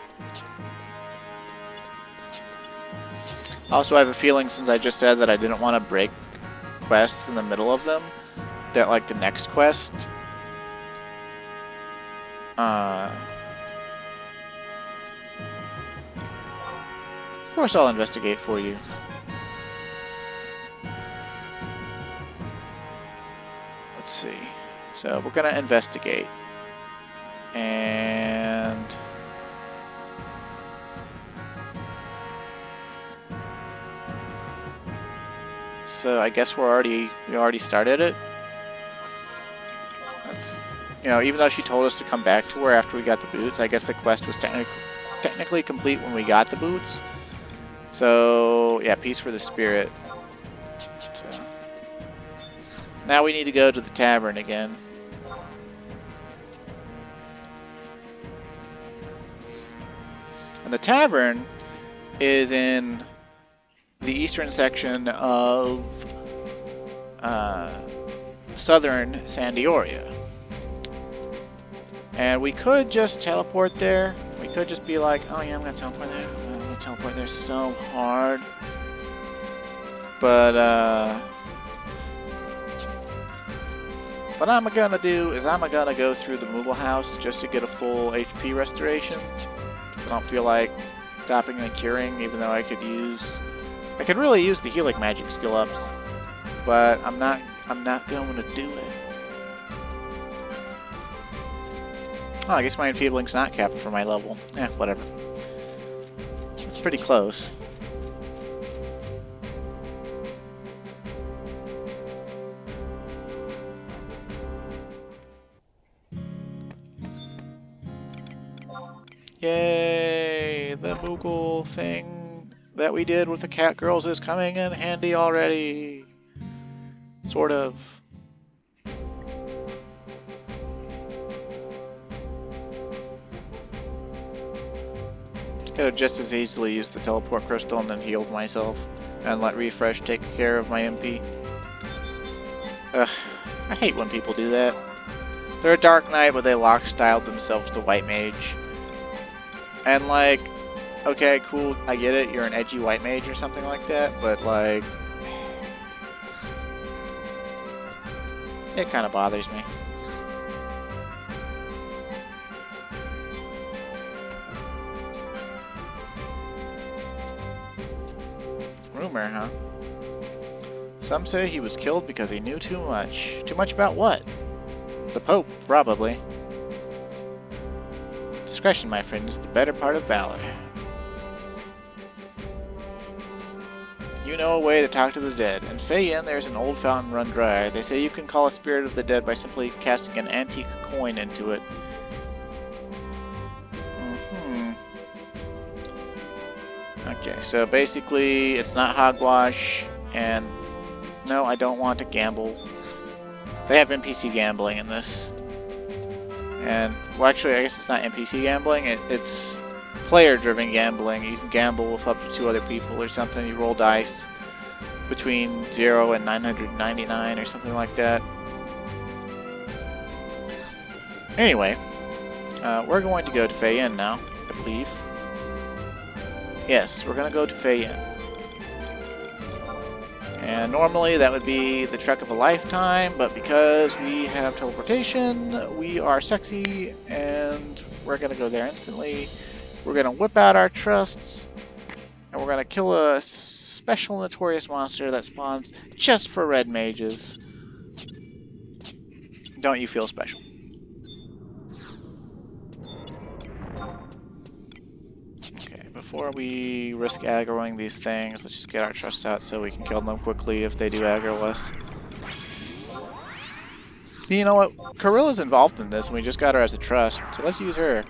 Also, I have a feeling, since I just said that I didn't want to break quests in the middle of them, that like the next quest, of course I'll investigate for you. Let's see. So we're gonna investigate. And... so I guess we already started it. That's, you know, even though she told us to come back to her after we got the boots, I guess the quest was technically complete when we got the boots. So yeah, peace for the spirit. So, now we need to go to the tavern again. And the tavern is in the eastern section of southern Sandioria. And we could just teleport there. We could just be like, oh yeah, I'm gonna teleport there. I'm gonna teleport there so hard. But what I'm gonna do is I'm gonna go through the Moogle house just to get a full HP restoration. So I don't feel like stopping and curing, even though I could really use the healing magic skill ups, but I'm not going to do it. Oh, I guess my enfeebling's not capped for my level. Eh, whatever. It's pretty close. Yay! The Moogle thing that we did with the cat girls is coming in handy already. Sort of. Could have just as easily used the teleport crystal and then healed myself and let refresh take care of my MP. Ugh, I hate when people do that. They're a Dark Knight, but they lock-styled themselves to White Mage. And like, okay, cool, I get it, you're an edgy White Mage or something like that, but like, it kind of bothers me. Rumor, huh? Some say he was killed because he knew too much. Too much about what? The Pope, probably. Discretion, my friend, is the better part of valor. You know a way to talk to the dead. In Fei-Yen, there's an old fountain run dry. They say you can call a spirit of the dead by simply casting an antique coin into it. Okay, so basically, it's not hogwash, and no, I don't want to gamble. They have NPC gambling in this. And, well, actually, I guess it's not NPC gambling, it's player-driven gambling. You can gamble with up to 2 other people or something. You roll dice between 0 and 999 or something like that. Anyway, we're going to go to Fei-Yen now, I believe. Yes, we're going to go to Fei-Yen. And normally that would be the trek of a lifetime, but because we have teleportation, we are sexy, and we're going to go there instantly. We're going to whip out our trusts, and we're going to kill a special notorious monster that spawns just for red mages. Don't you feel special? Before we risk aggroing these things, let's just get our trust out so we can kill them quickly if they do aggro us. You know what? Karilla's involved in this, and we just got her as a trust, so let's use her.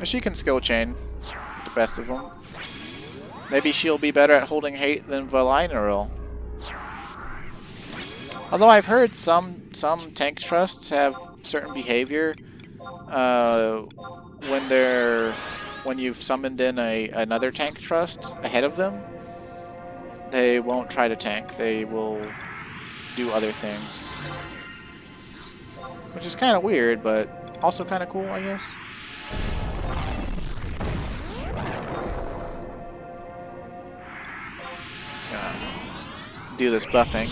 She can skill chain with the best of them. Maybe she'll be better at holding hate than Valinaril. Although I've heard some tank trusts have certain behavior. When you've summoned in another tank trust ahead of them, they won't try to tank. They will do other things, which is kind of weird, but also kind of cool, I guess. Just gonna do this buffing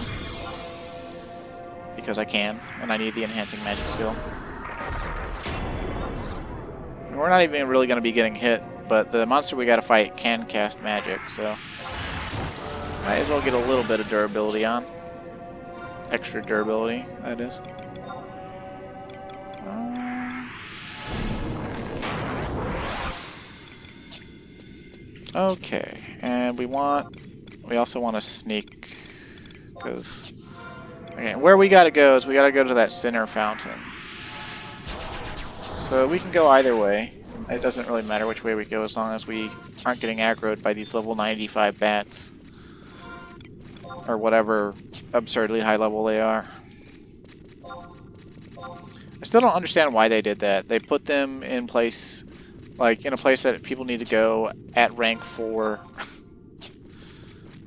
because I can, and I need the enhancing magic skill. We're not even really going to be getting hit, but the monster we got to fight can cast magic, so might as well get a little bit of durability on. Extra durability, that is. Okay, and we also want to sneak, because, okay, where we got to go is we got to go to that center fountain. So we can go either way. It doesn't really matter which way we go as long as we aren't getting aggroed by these level 95 bats. Or whatever absurdly high level they are. I still don't understand why they did that. They put them in place, like in a place that people need to go at rank 4.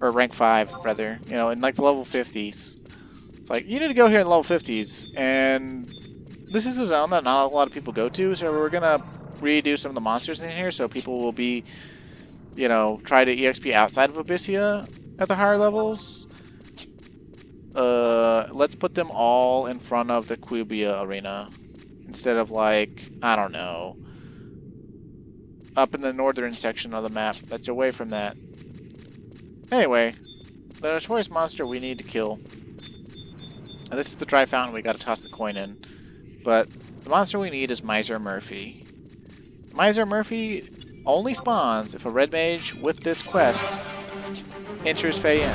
Or rank 5, rather. You know, in like the level 50s. It's like, you need to go here in the level 50s, and this is a zone that not a lot of people go to, so we're gonna redo some of the monsters in here so people will be, you know, try to EXP outside of Abyssia at the higher levels. Let's put them all in front of the Quibia arena instead of, like, I don't know, up in the northern section of the map that's away from that. Anyway, the notorious monster we need to kill. Now, this is the dry fountain we gotta toss the coin in. But the monster we need is Miser Murphy. Miser Murphy only spawns if a red mage with this quest enters Fei-Yen.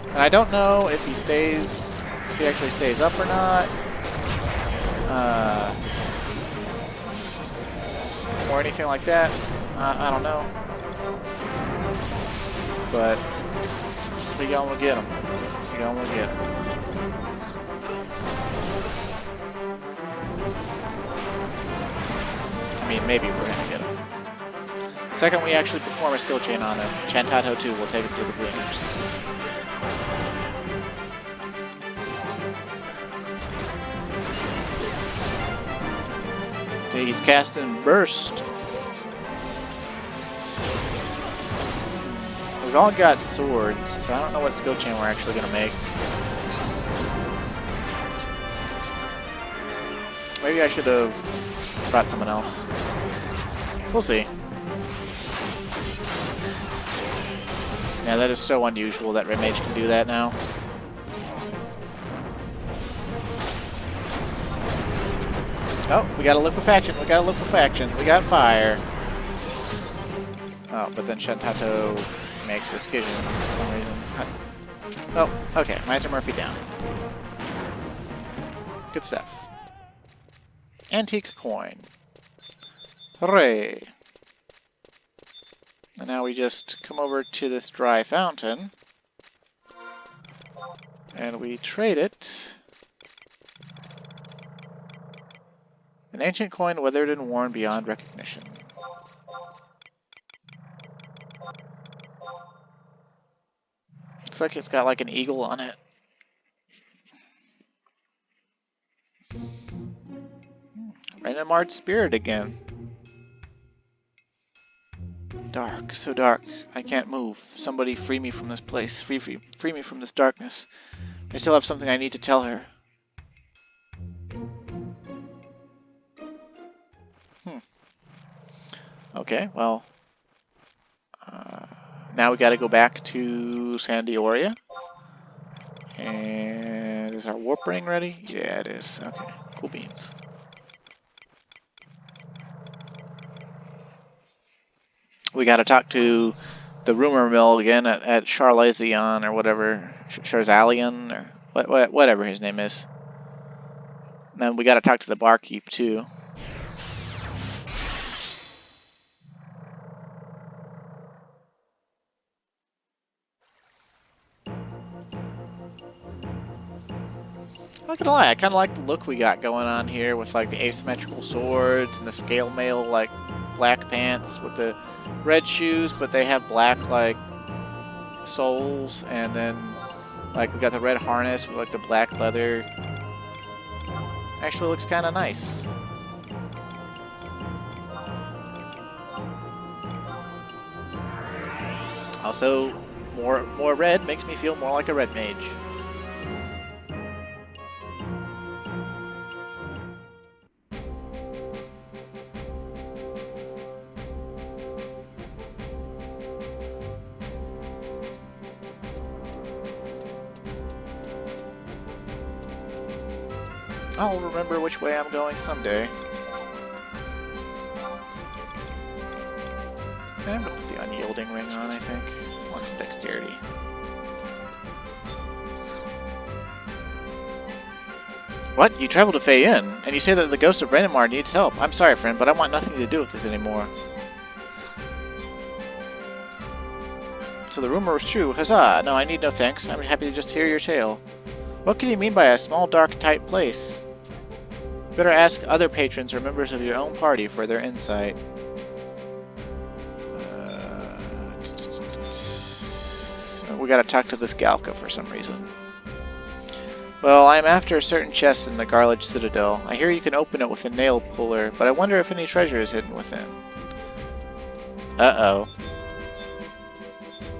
And I don't know if he actually stays up or not. Or anything like that. I don't know. But We gonna get him. We gonna get him. I mean, maybe we're gonna get him. The second we actually perform a skill chain on him, Chantato 2 will take him to the Gleaners. He's casting Burst. We've all got swords, so I don't know what skill chain we're actually going to make. Maybe I should have brought someone else. We'll see. Yeah, that is so unusual that Red Mage can do that now. Oh, we got a liquefaction, we got a liquefaction, we got fire. Oh, but then Chantato makes a Skizzen for some reason. Oh, okay, Miser Murphy down. Good stuff. Antique coin. Hooray! And now we just come over to this dry fountain. And we trade it. An ancient coin weathered and worn beyond recognition. Looks like it's got like an eagle on it. RDM Art Spirit again. Dark, so dark. I can't move. Somebody free me from this place. Free me from this darkness. I still have something I need to tell her. Okay, well, now we got to go back to San Dioria. And is our warp ring ready? Yeah, it is. Okay, cool beans. We got to talk to the rumor mill again at Charlezion or whatever, Charzalion or whatever his name is. And then we got to talk to the barkeep too. I'm not gonna lie, I kind of like the look we got going on here with like the asymmetrical swords and the scale mail like black pants with the red shoes, but they have black like soles, and then like we got the red harness with like the black leather. Actually looks kind of nice. Also, more red makes me feel more like a red mage. I'll remember which way I'm going someday. And I'm gonna put the unyielding ring on, I think. I want some dexterity. What? You traveled to Fei Yin, and you say that the ghost of Renimar needs help. I'm sorry, friend, but I want nothing to do with this anymore. So the rumor was true. Huzzah! No, I need no thanks. I'm happy to just hear your tale. What can you mean by a small, dark, tight place? Better ask other patrons or members of your own party for their insight. We gotta talk to this Galka for some reason. Well, I'm after a certain chest in the Garledge Citadel. I hear you can open it with a nail puller, but I wonder if any treasure is hidden within. Uh-oh.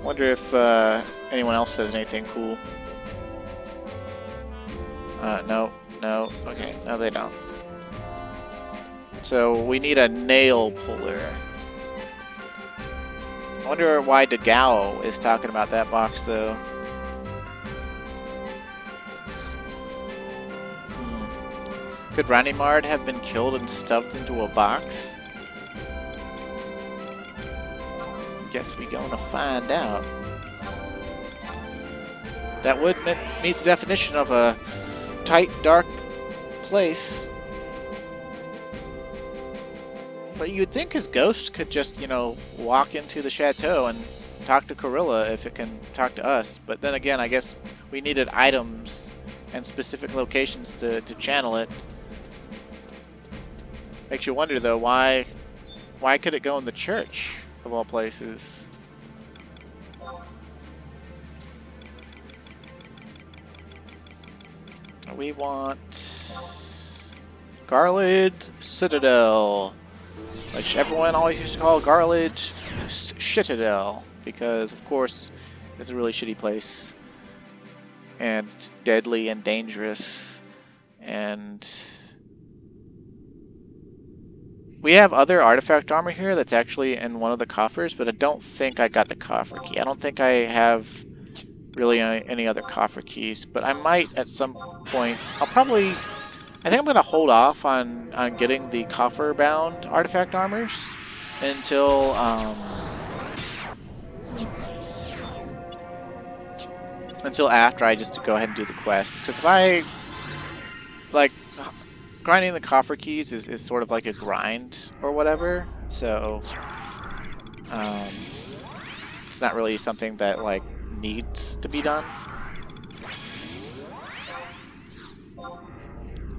Wonder if anyone else says anything cool. No. Okay, no they don't. So we need a nail puller. I wonder why DeGao is talking about that box though. Could Ranimard have been killed and stuffed into a box? Guess we gonna find out. That would meet the definition of a tight, dark place. But you'd think his ghost could just, you know, walk into the chateau and talk to Gorilla if it can talk to us. But then again, I guess we needed items and specific locations to channel it. Makes you wonder though, why could it go in the church of all places? We want Garland Citadel, which everyone always used to call Garland Shitadel, because of course it's a really shitty place and deadly and dangerous. And we have other artifact armor here that's actually in one of the coffers, but I don't think I got the coffer key. I don't think I have really any other coffer keys, but I might at some point. I think I'm going to hold off on getting the coffer bound artifact armors until after I just go ahead and do the quest. Because if I like grinding the coffer keys is sort of like a grind or whatever, so it's not really something that like needs to be done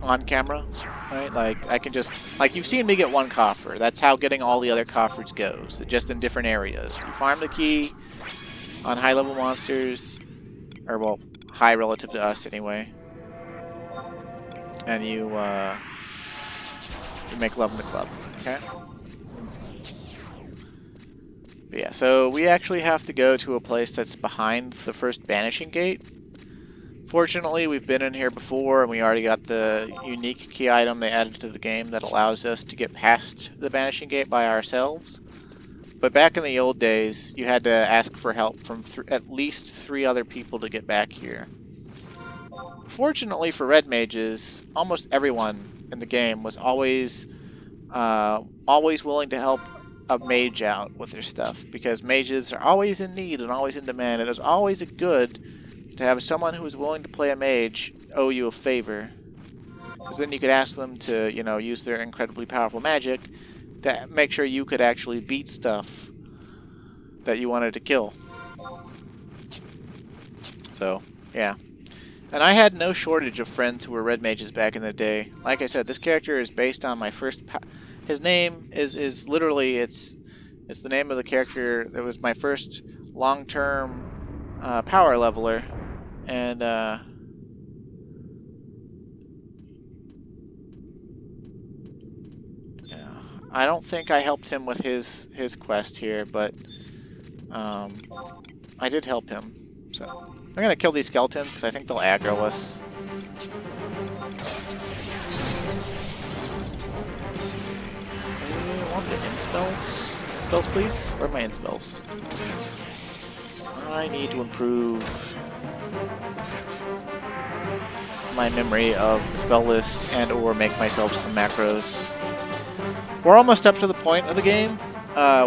on camera, right? Like I can just, like you've seen me get one coffer. That's how getting all the other coffers goes, just in different areas. You farm the key on high level monsters, or well, high relative to us anyway, and you make love in the club, okay? But yeah, so we actually have to go to a place that's behind the first banishing gate. Fortunately, we've been in here before and we already got the unique key item they added to the game that allows us to get past the banishing gate by ourselves. But back in the old days, you had to ask for help from at least 3 other people to get back here. Fortunately for red mages, almost everyone in the game was always willing to help a mage out with their stuff, because mages are always in need and always in demand. It is always good to have someone who is willing to play a mage owe you a favor, because then you could ask them to, you know, use their incredibly powerful magic to make sure you could actually beat stuff that you wanted to kill. So, yeah. And I had no shortage of friends who were red mages back in the day. Like I said, this character is based on my first... His name is literally, it's the name of the character that was my first long-term power leveler. And, yeah, I don't think I helped him with his quest here, but I did help him. So I'm gonna kill these skeletons because I think they'll aggro us. I want the inspells. Spells, please. Where are my inspells? I need to improve my memory of the spell list and/or make myself some macros. We're almost up to the point of the game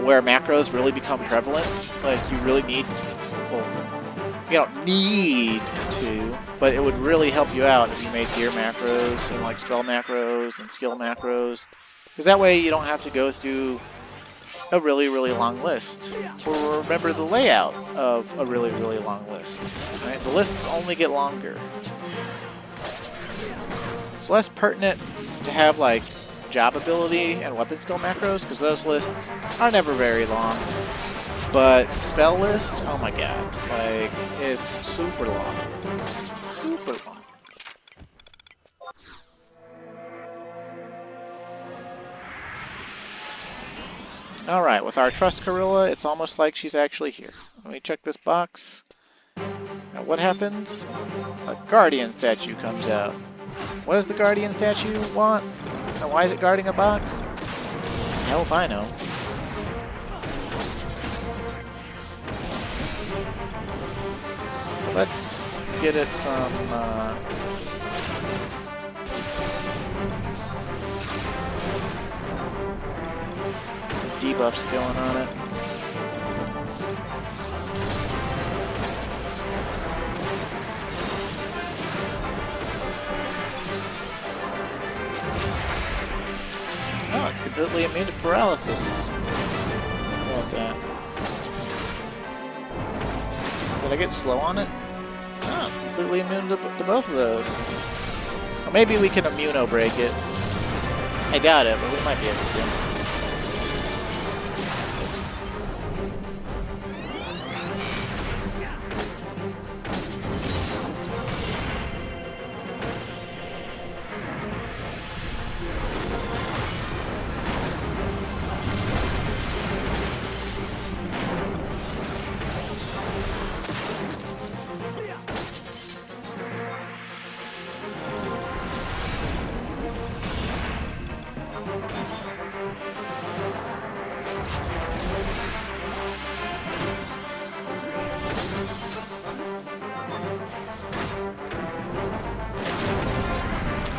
where macros really become prevalent. Like, you really need, well, you don't need to, but it would really help you out if you made gear macros and like spell macros and skill macros, because that way you don't have to go through a really, really long list, or remember the layout of a really, really long list. Right? The lists only get longer. It's less pertinent to have like job ability and weapon skill macros, because those lists are never very long. But spell list, oh my god, like, is super long. Super long. Alright, with our trust gorilla, it's almost like she's actually here. Let me check this box. Now what happens? A guardian statue comes out. What does the guardian statue want? And why is it guarding a box? Hell if I know. Let's get it some debuffs going on it. Oh, it's completely immune to paralysis. How about that? Did I get slow on it? Oh, it's completely immune to both of those. Or maybe we can immuno break it. I doubt it, but we might be able to.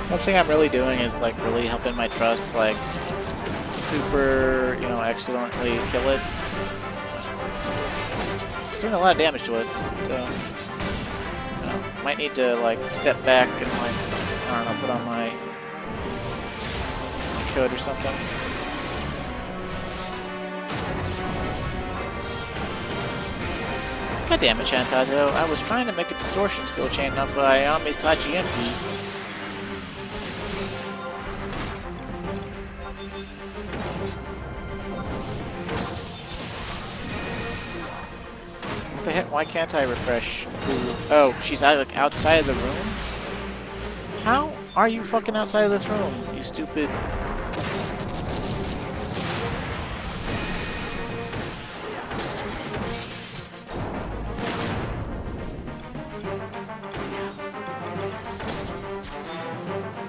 One thing I'm really doing is like really helping my trust like super, you know, excellently kill it. It's doing a lot of damage to us, so you know, might need to like step back and like, I don't know, put on my code or something. God damn it, Shantazo. I was trying to make a distortion skill chain up by Ami's Tachi MP. What the heck? Why can't I refresh? Oh, she's like outside of the room? How are you fucking outside of this room, you stupid...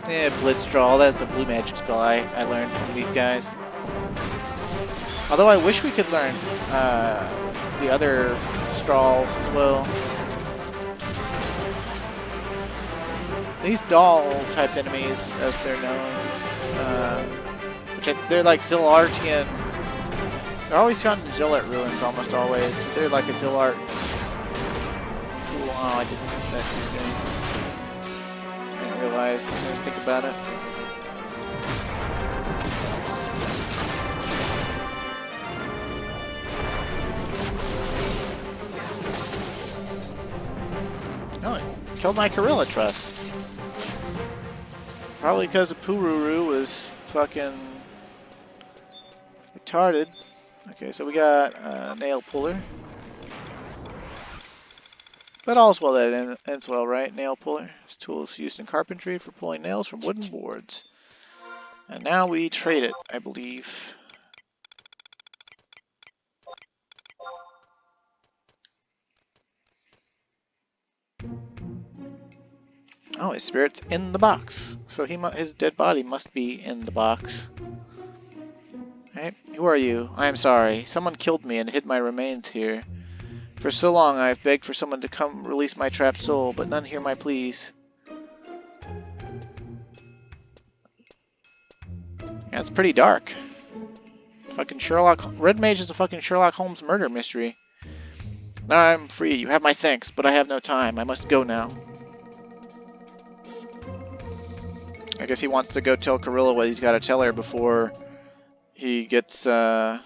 Yeah, Blitzdraw, that's a blue magic spell I learned from these guys. Although I wish we could learn the other Strawls as well. These doll type enemies, as they're known, they're like Zillartian. They're always found in Zillart ruins, almost always. So they're like a Zillart tool. Oh, I didn't use that too soon. Realize, I didn't think about it. Oh, it killed my Gorilla Trust. Probably because the Pururu was fucking retarded. Okay, so we got a nail puller. But all's well that ends well, right? Nail puller. This tool is used in carpentry for pulling nails from wooden boards. And now we trade it, I believe. Oh, his spirit's in the box. So his dead body must be in the box. Right? Who are you? I am sorry. Someone killed me and hid my remains here. For so long I have begged for someone to come release my trapped soul, but none hear my pleas. Yeah, it's pretty dark. Fucking Red Mage is a fucking Sherlock Holmes murder mystery. Now I'm free. You have my thanks, but I have no time. I must go now. I guess he wants to go tell Corilla what he's got to tell her before he gets, you know,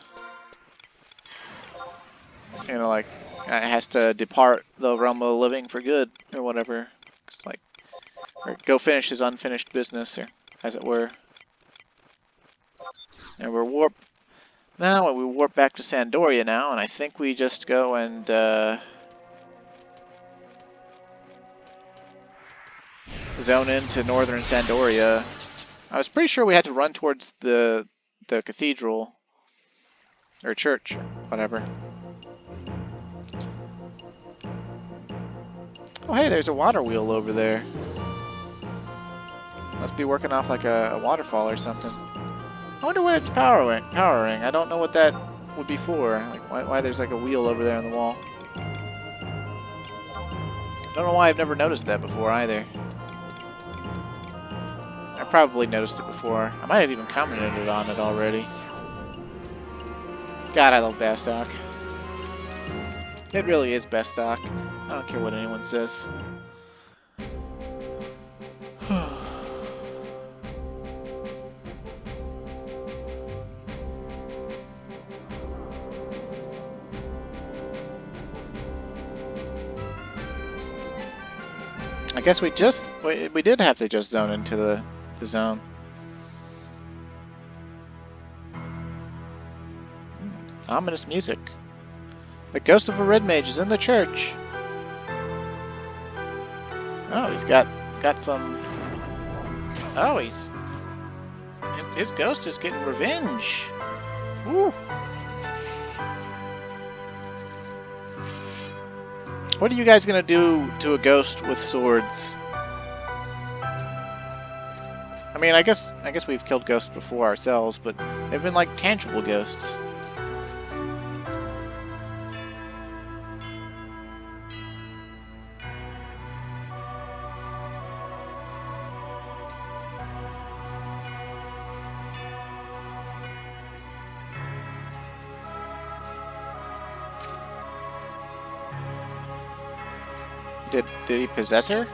like, has to depart the realm of the living for good, or whatever. It's like, or go finish his unfinished business, or as it were. And we're now we warp back to Sandoria now, and I think we just go and zone into northern Sandoria. I was pretty sure we had to run towards the cathedral or church, or whatever. Oh hey, there's a water wheel over there. Must be working off like a waterfall or something. I wonder what it's powering. I don't know what that would be for. Like why there's like a wheel over there on the wall. I don't know why I've never noticed that before either. I probably noticed it before. I might have even commented on it already. God, I love Bastock. It really is Bastock. I don't care what anyone says. I guess we did have to just zone into the zone. Ominous music. The ghost of a red mage is in the church. Oh, he's got some. Oh, his ghost is getting revenge. Woo. What are you guys gonna do to a ghost with swords? I mean, I guess we've killed ghosts before ourselves, but they've been like tangible ghosts. Did he possess her?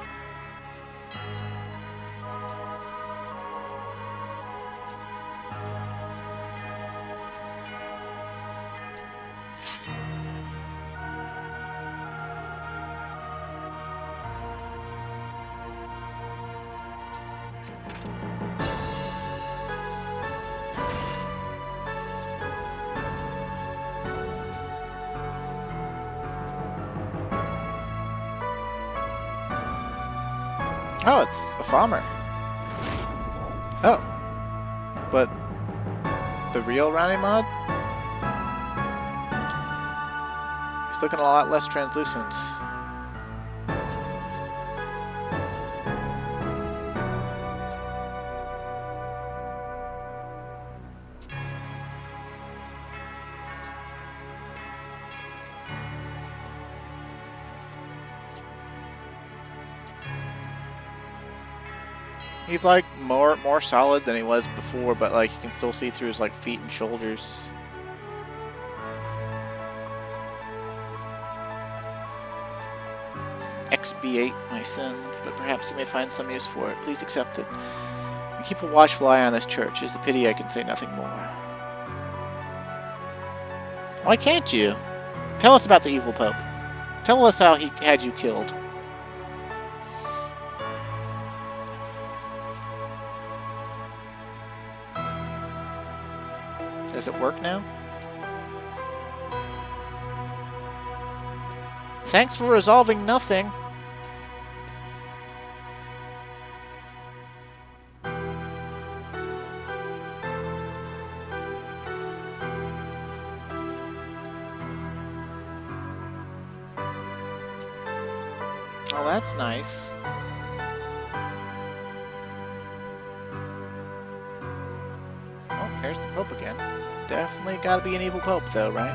Oh, it's a farmer. Oh. But the real Ronnie mod? He's looking a lot less translucent. He's like more solid than he was before, but like you can still see through his like feet and shoulders. Expiate my sins, but perhaps you may find some use for it. Please accept it. And keep a watchful eye on this church. It's a pity I can say nothing more. Why can't you? Tell us about the evil Pope. Tell us how he had you killed. Does it work now? Thanks for resolving nothing. Oh, that's nice. Oh, there's the Pope again. Definitely gotta be an evil Pope, though, right?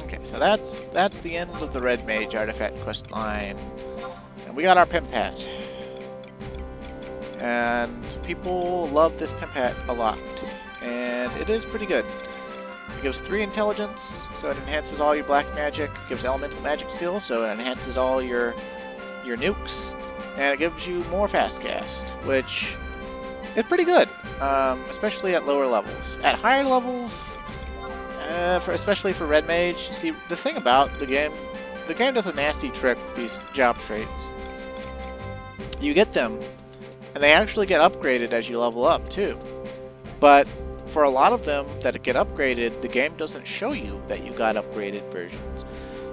Okay, so that's the end of the Red Mage Artifact quest line. And we got our Pimp Hat. And people love this Pimp Hat a lot. And it is pretty good. It gives 3 intelligence, so it enhances all your black magic. It gives elemental magic skill, so it enhances all your nukes. And it gives you more fast cast, which is pretty good, especially at lower levels. At higher levels, especially for Red Mage, see, the thing about the game does a nasty trick with these job traits. You get them, and they actually get upgraded as you level up, too. But for a lot of them that get upgraded, the game doesn't show you that you got upgraded versions.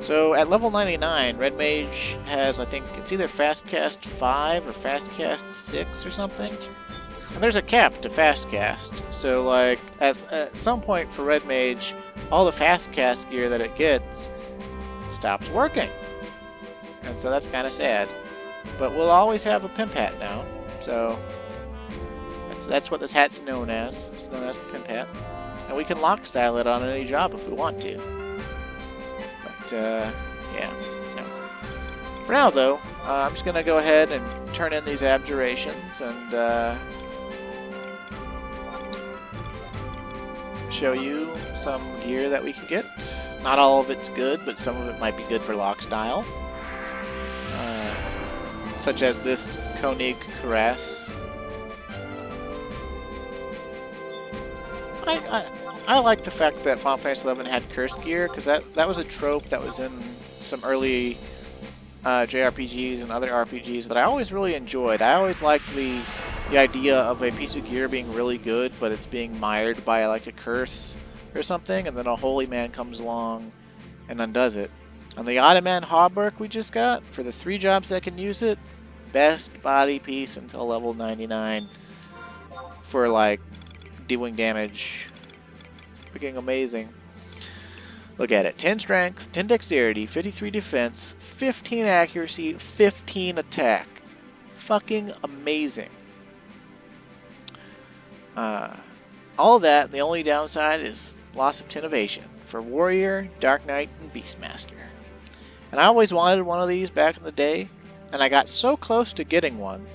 So at level 99, Red Mage has, I think, it's either Fast Cast 5 or Fast Cast 6 or something. And there's a cap to Fast Cast. So, like, at some point for Red Mage, all the Fast Cast gear that it gets stops working. And so that's kind of sad. But we'll always have a Pimp Hat now. So that's what this hat's known as. It's known as the Pimp Hat. And we can lock style it on any job if we want to. But, yeah. So, for now, though, I'm just going to go ahead and turn in these abjurations and show you some gear that we can get. Not all of it's good, but some of it might be good for lock style. Such as this Koenig Cuirass. I like the fact that Final Fantasy XI had cursed gear, because that was a trope that was in some early JRPGs and other RPGs that I always really enjoyed. I always liked the idea of a piece of gear being really good, but it's being mired by like a curse or something, and then a holy man comes along and undoes it. On the Ottoman Hauberk we just got, for the 3 jobs that can use it, best body piece until level 99 for like doing damage. Freaking amazing. Look at it. 10 strength, 10 dexterity, 53 defense, 15 accuracy, 15 attack. Fucking amazing. All of that, the only downside is loss of 10 evasion for Warrior, Dark Knight, and Beastmaster. And I always wanted one of these back in the day, and I got so close to getting one,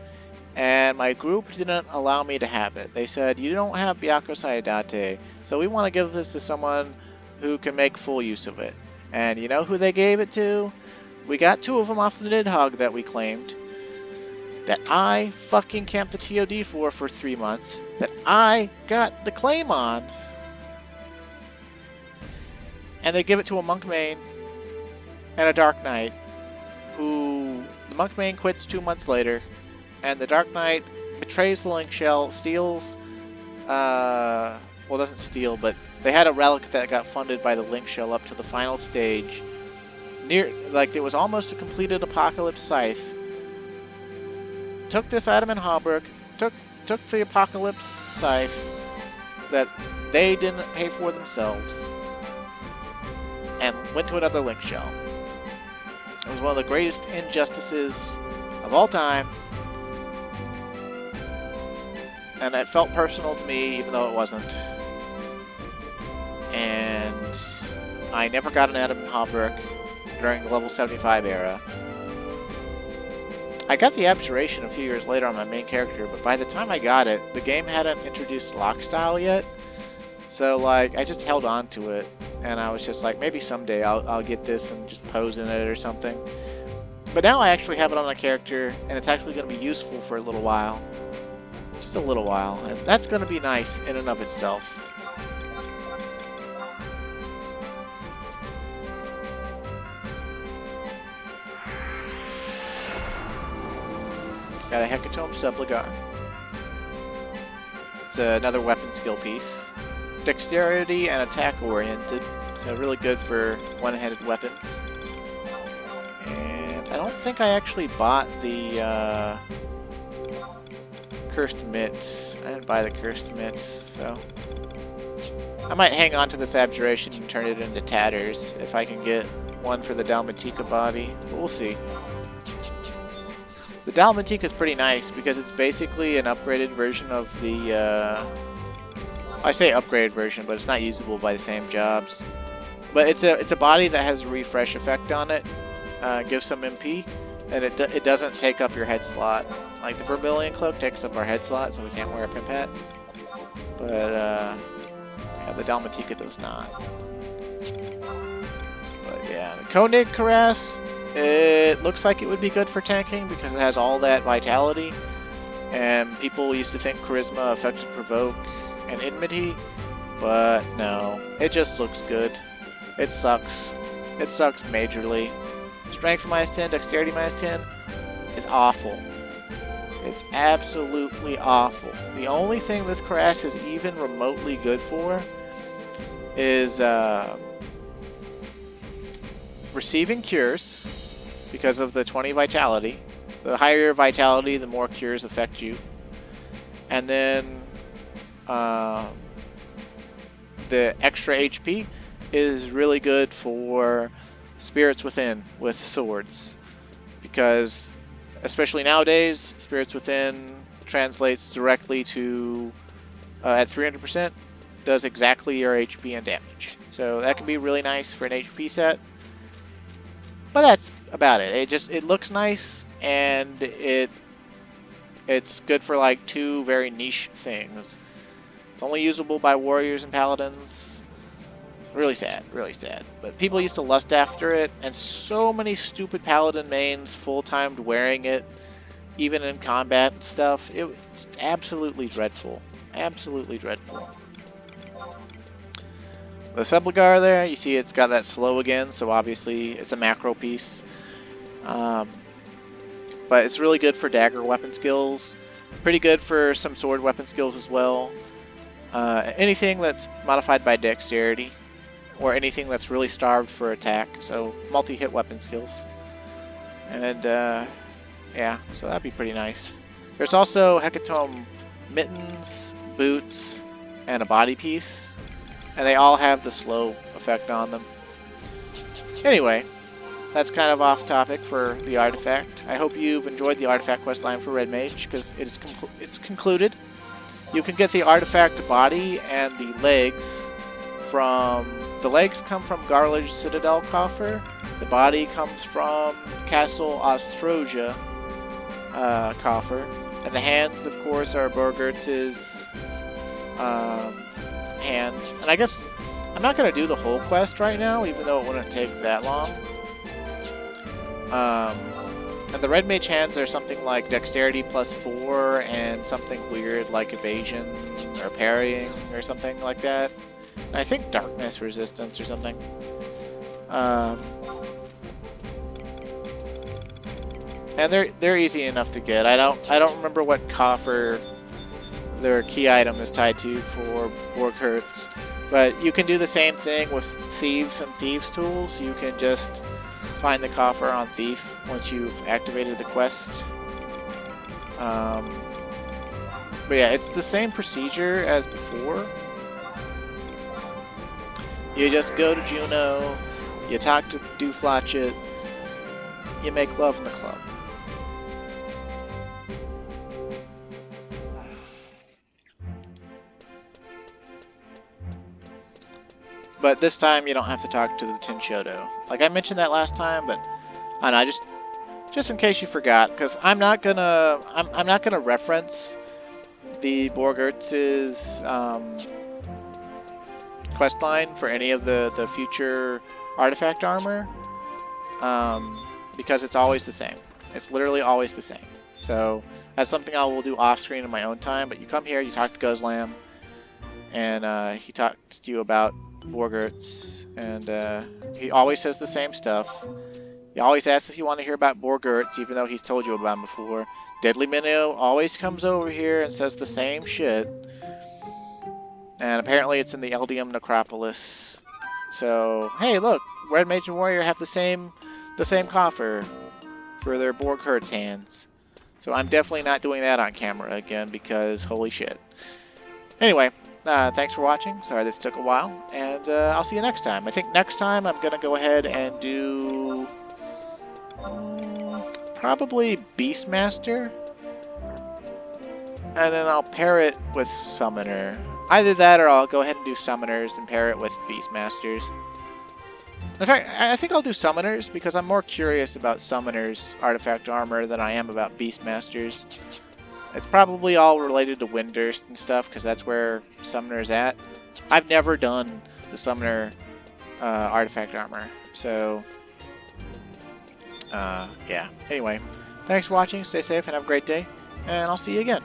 and my group didn't allow me to have it. They said, you don't have Byakko Sayadate, so we want to give this to someone who can make full use of it. And you know who they gave it to? We got 2 of them off the Nidhogg that we claimed, that I fucking camped the TOD for 3 months, that I got the claim on, and they give it to a Monk Main and a Dark Knight, who the Monk Main quits 2 months later, and the Dark Knight betrays the Link Shell, steals, well, doesn't steal, but they had a relic that got funded by the Link Shell up to the final stage. It was almost a completed Apocalypse Scythe. Took this item in Hauberk, took the Apocalypse Scythe that they didn't pay for themselves, and went to another Link Shell. It was one of the greatest injustices of all time, and it felt personal to me, even though it wasn't. And I never got an item in Hauberk during the level 75 era. I got the Abjuration a few years later on my main character, but by the time I got it, the game hadn't introduced lock style yet. So like, I just held on to it, and I was just like, maybe someday I'll get this and just pose in it or something. But now I actually have it on my character, and it's actually going to be useful for a little while. Just a little while, and that's going to be nice in and of itself. Got a Hecatomb Subligar. It's another weapon skill piece. Dexterity and attack oriented, so really good for one-handed weapons. And I don't think I actually bought the Cursed Mitt. I didn't buy the Cursed Mitt, so I might hang on to this Abjuration and turn it into Tatters if I can get one for the Dalmatika body, but we'll see. The Dalmatika is pretty nice because it's basically an upgraded version of the, I say upgraded version, but it's not usable by the same jobs. But it's a body that has a refresh effect on it, gives some MP, and it doesn't take up your head slot. Like the Vermilion Cloak takes up our head slot, so we can't wear a pimp hat. But yeah, the Dalmatika does not. But yeah, the Koenig Caress. It looks like it would be good for tanking because it has all that vitality, and people used to think Charisma affected Provoke and Enmity, but no, it just looks good. It sucks. It sucks majorly. Strength minus 10, Dexterity minus 10 is awful. It's absolutely awful. The only thing this Caress is even remotely good for is receiving cures, because of the 20 vitality. The higher your vitality, the more cures affect you. And then the extra HP is really good for Spirits Within with swords, because especially nowadays, Spirits Within translates directly to at 300% does exactly your HP and damage. So that can be really nice for an HP set. But that's about it. It looks nice, and it's good for like 2 very niche things. It's only usable by warriors and paladins. Really sad, really sad. But people used to lust after it, and so many stupid paladin mains full-timed wearing it, even in combat and stuff. It was absolutely dreadful. Absolutely dreadful. The Subligar there, you see it's got that slow again, so obviously it's a macro piece. But it's really good for dagger weapon skills. Pretty good for some sword weapon skills as well. Anything that's modified by dexterity, or anything that's really starved for attack, so multi-hit weapon skills. And yeah, so that'd be pretty nice. There's also Hecatomb mittens, boots, and a body piece, and they all have the slow effect on them. Anyway, that's kind of off topic for the artifact. I hope you've enjoyed the artifact questline for Red Mage, because it's concluded. You can get the artifact body and the legs from... The legs come from Garledge Citadel coffer. The body comes from Castle Ostrosia coffer. And the hands, of course, are Borgert's hands. And I guess I'm not going to do the whole quest right now, even though it wouldn't take that long. And the Red Mage hands are something like Dexterity +4 and something weird like Evasion or Parrying or something like that. And I think Darkness Resistance or something. And they're easy enough to get. I don't remember what coffer their key item is tied to for Borgert's, but you can do the same thing with Thieves and Thieves tools. You can just find the coffer on Thief once you've activated the quest. But yeah, it's the same procedure as before. You just go to Juno, you talk to Dooflotchet, you make love in the club. But this time you don't have to talk to the Tinshodo. Like I mentioned that last time, but I don't know, just in case you forgot, because I'm not gonna reference the Borgert's questline for any of the future artifact armor, because it's always the same. It's literally always the same. So that's something I will do off screen in my own time. But you come here, you talk to Guzlam, and he talks to you about Borgert's, and he always says the same stuff. He always asks if you want to hear about Borgert's, even though he's told you about him before. Deadly Minnow always comes over here and says the same shit. And apparently it's in the LDM Necropolis. So, hey, look, Red Mage and Warrior have the same coffer for their Borgert's hands. So I'm definitely not doing that on camera again, because holy shit. Anyway, thanks for watching. Sorry this took a while, and I'll see you next time. I think next time I'm gonna go ahead and do probably Beastmaster, and then I'll pair it with Summoner. Either that, or I'll go ahead and do Summoners and pair it with Beastmasters. In fact, I think I'll do Summoners, because I'm more curious about Summoners' artifact armor than I am about Beastmasters. It's probably all related to Windurst and stuff, because that's where Summoner's at. I've never done the Summoner artifact armor, so yeah. Anyway, thanks for watching, stay safe, and have a great day, and I'll see you again.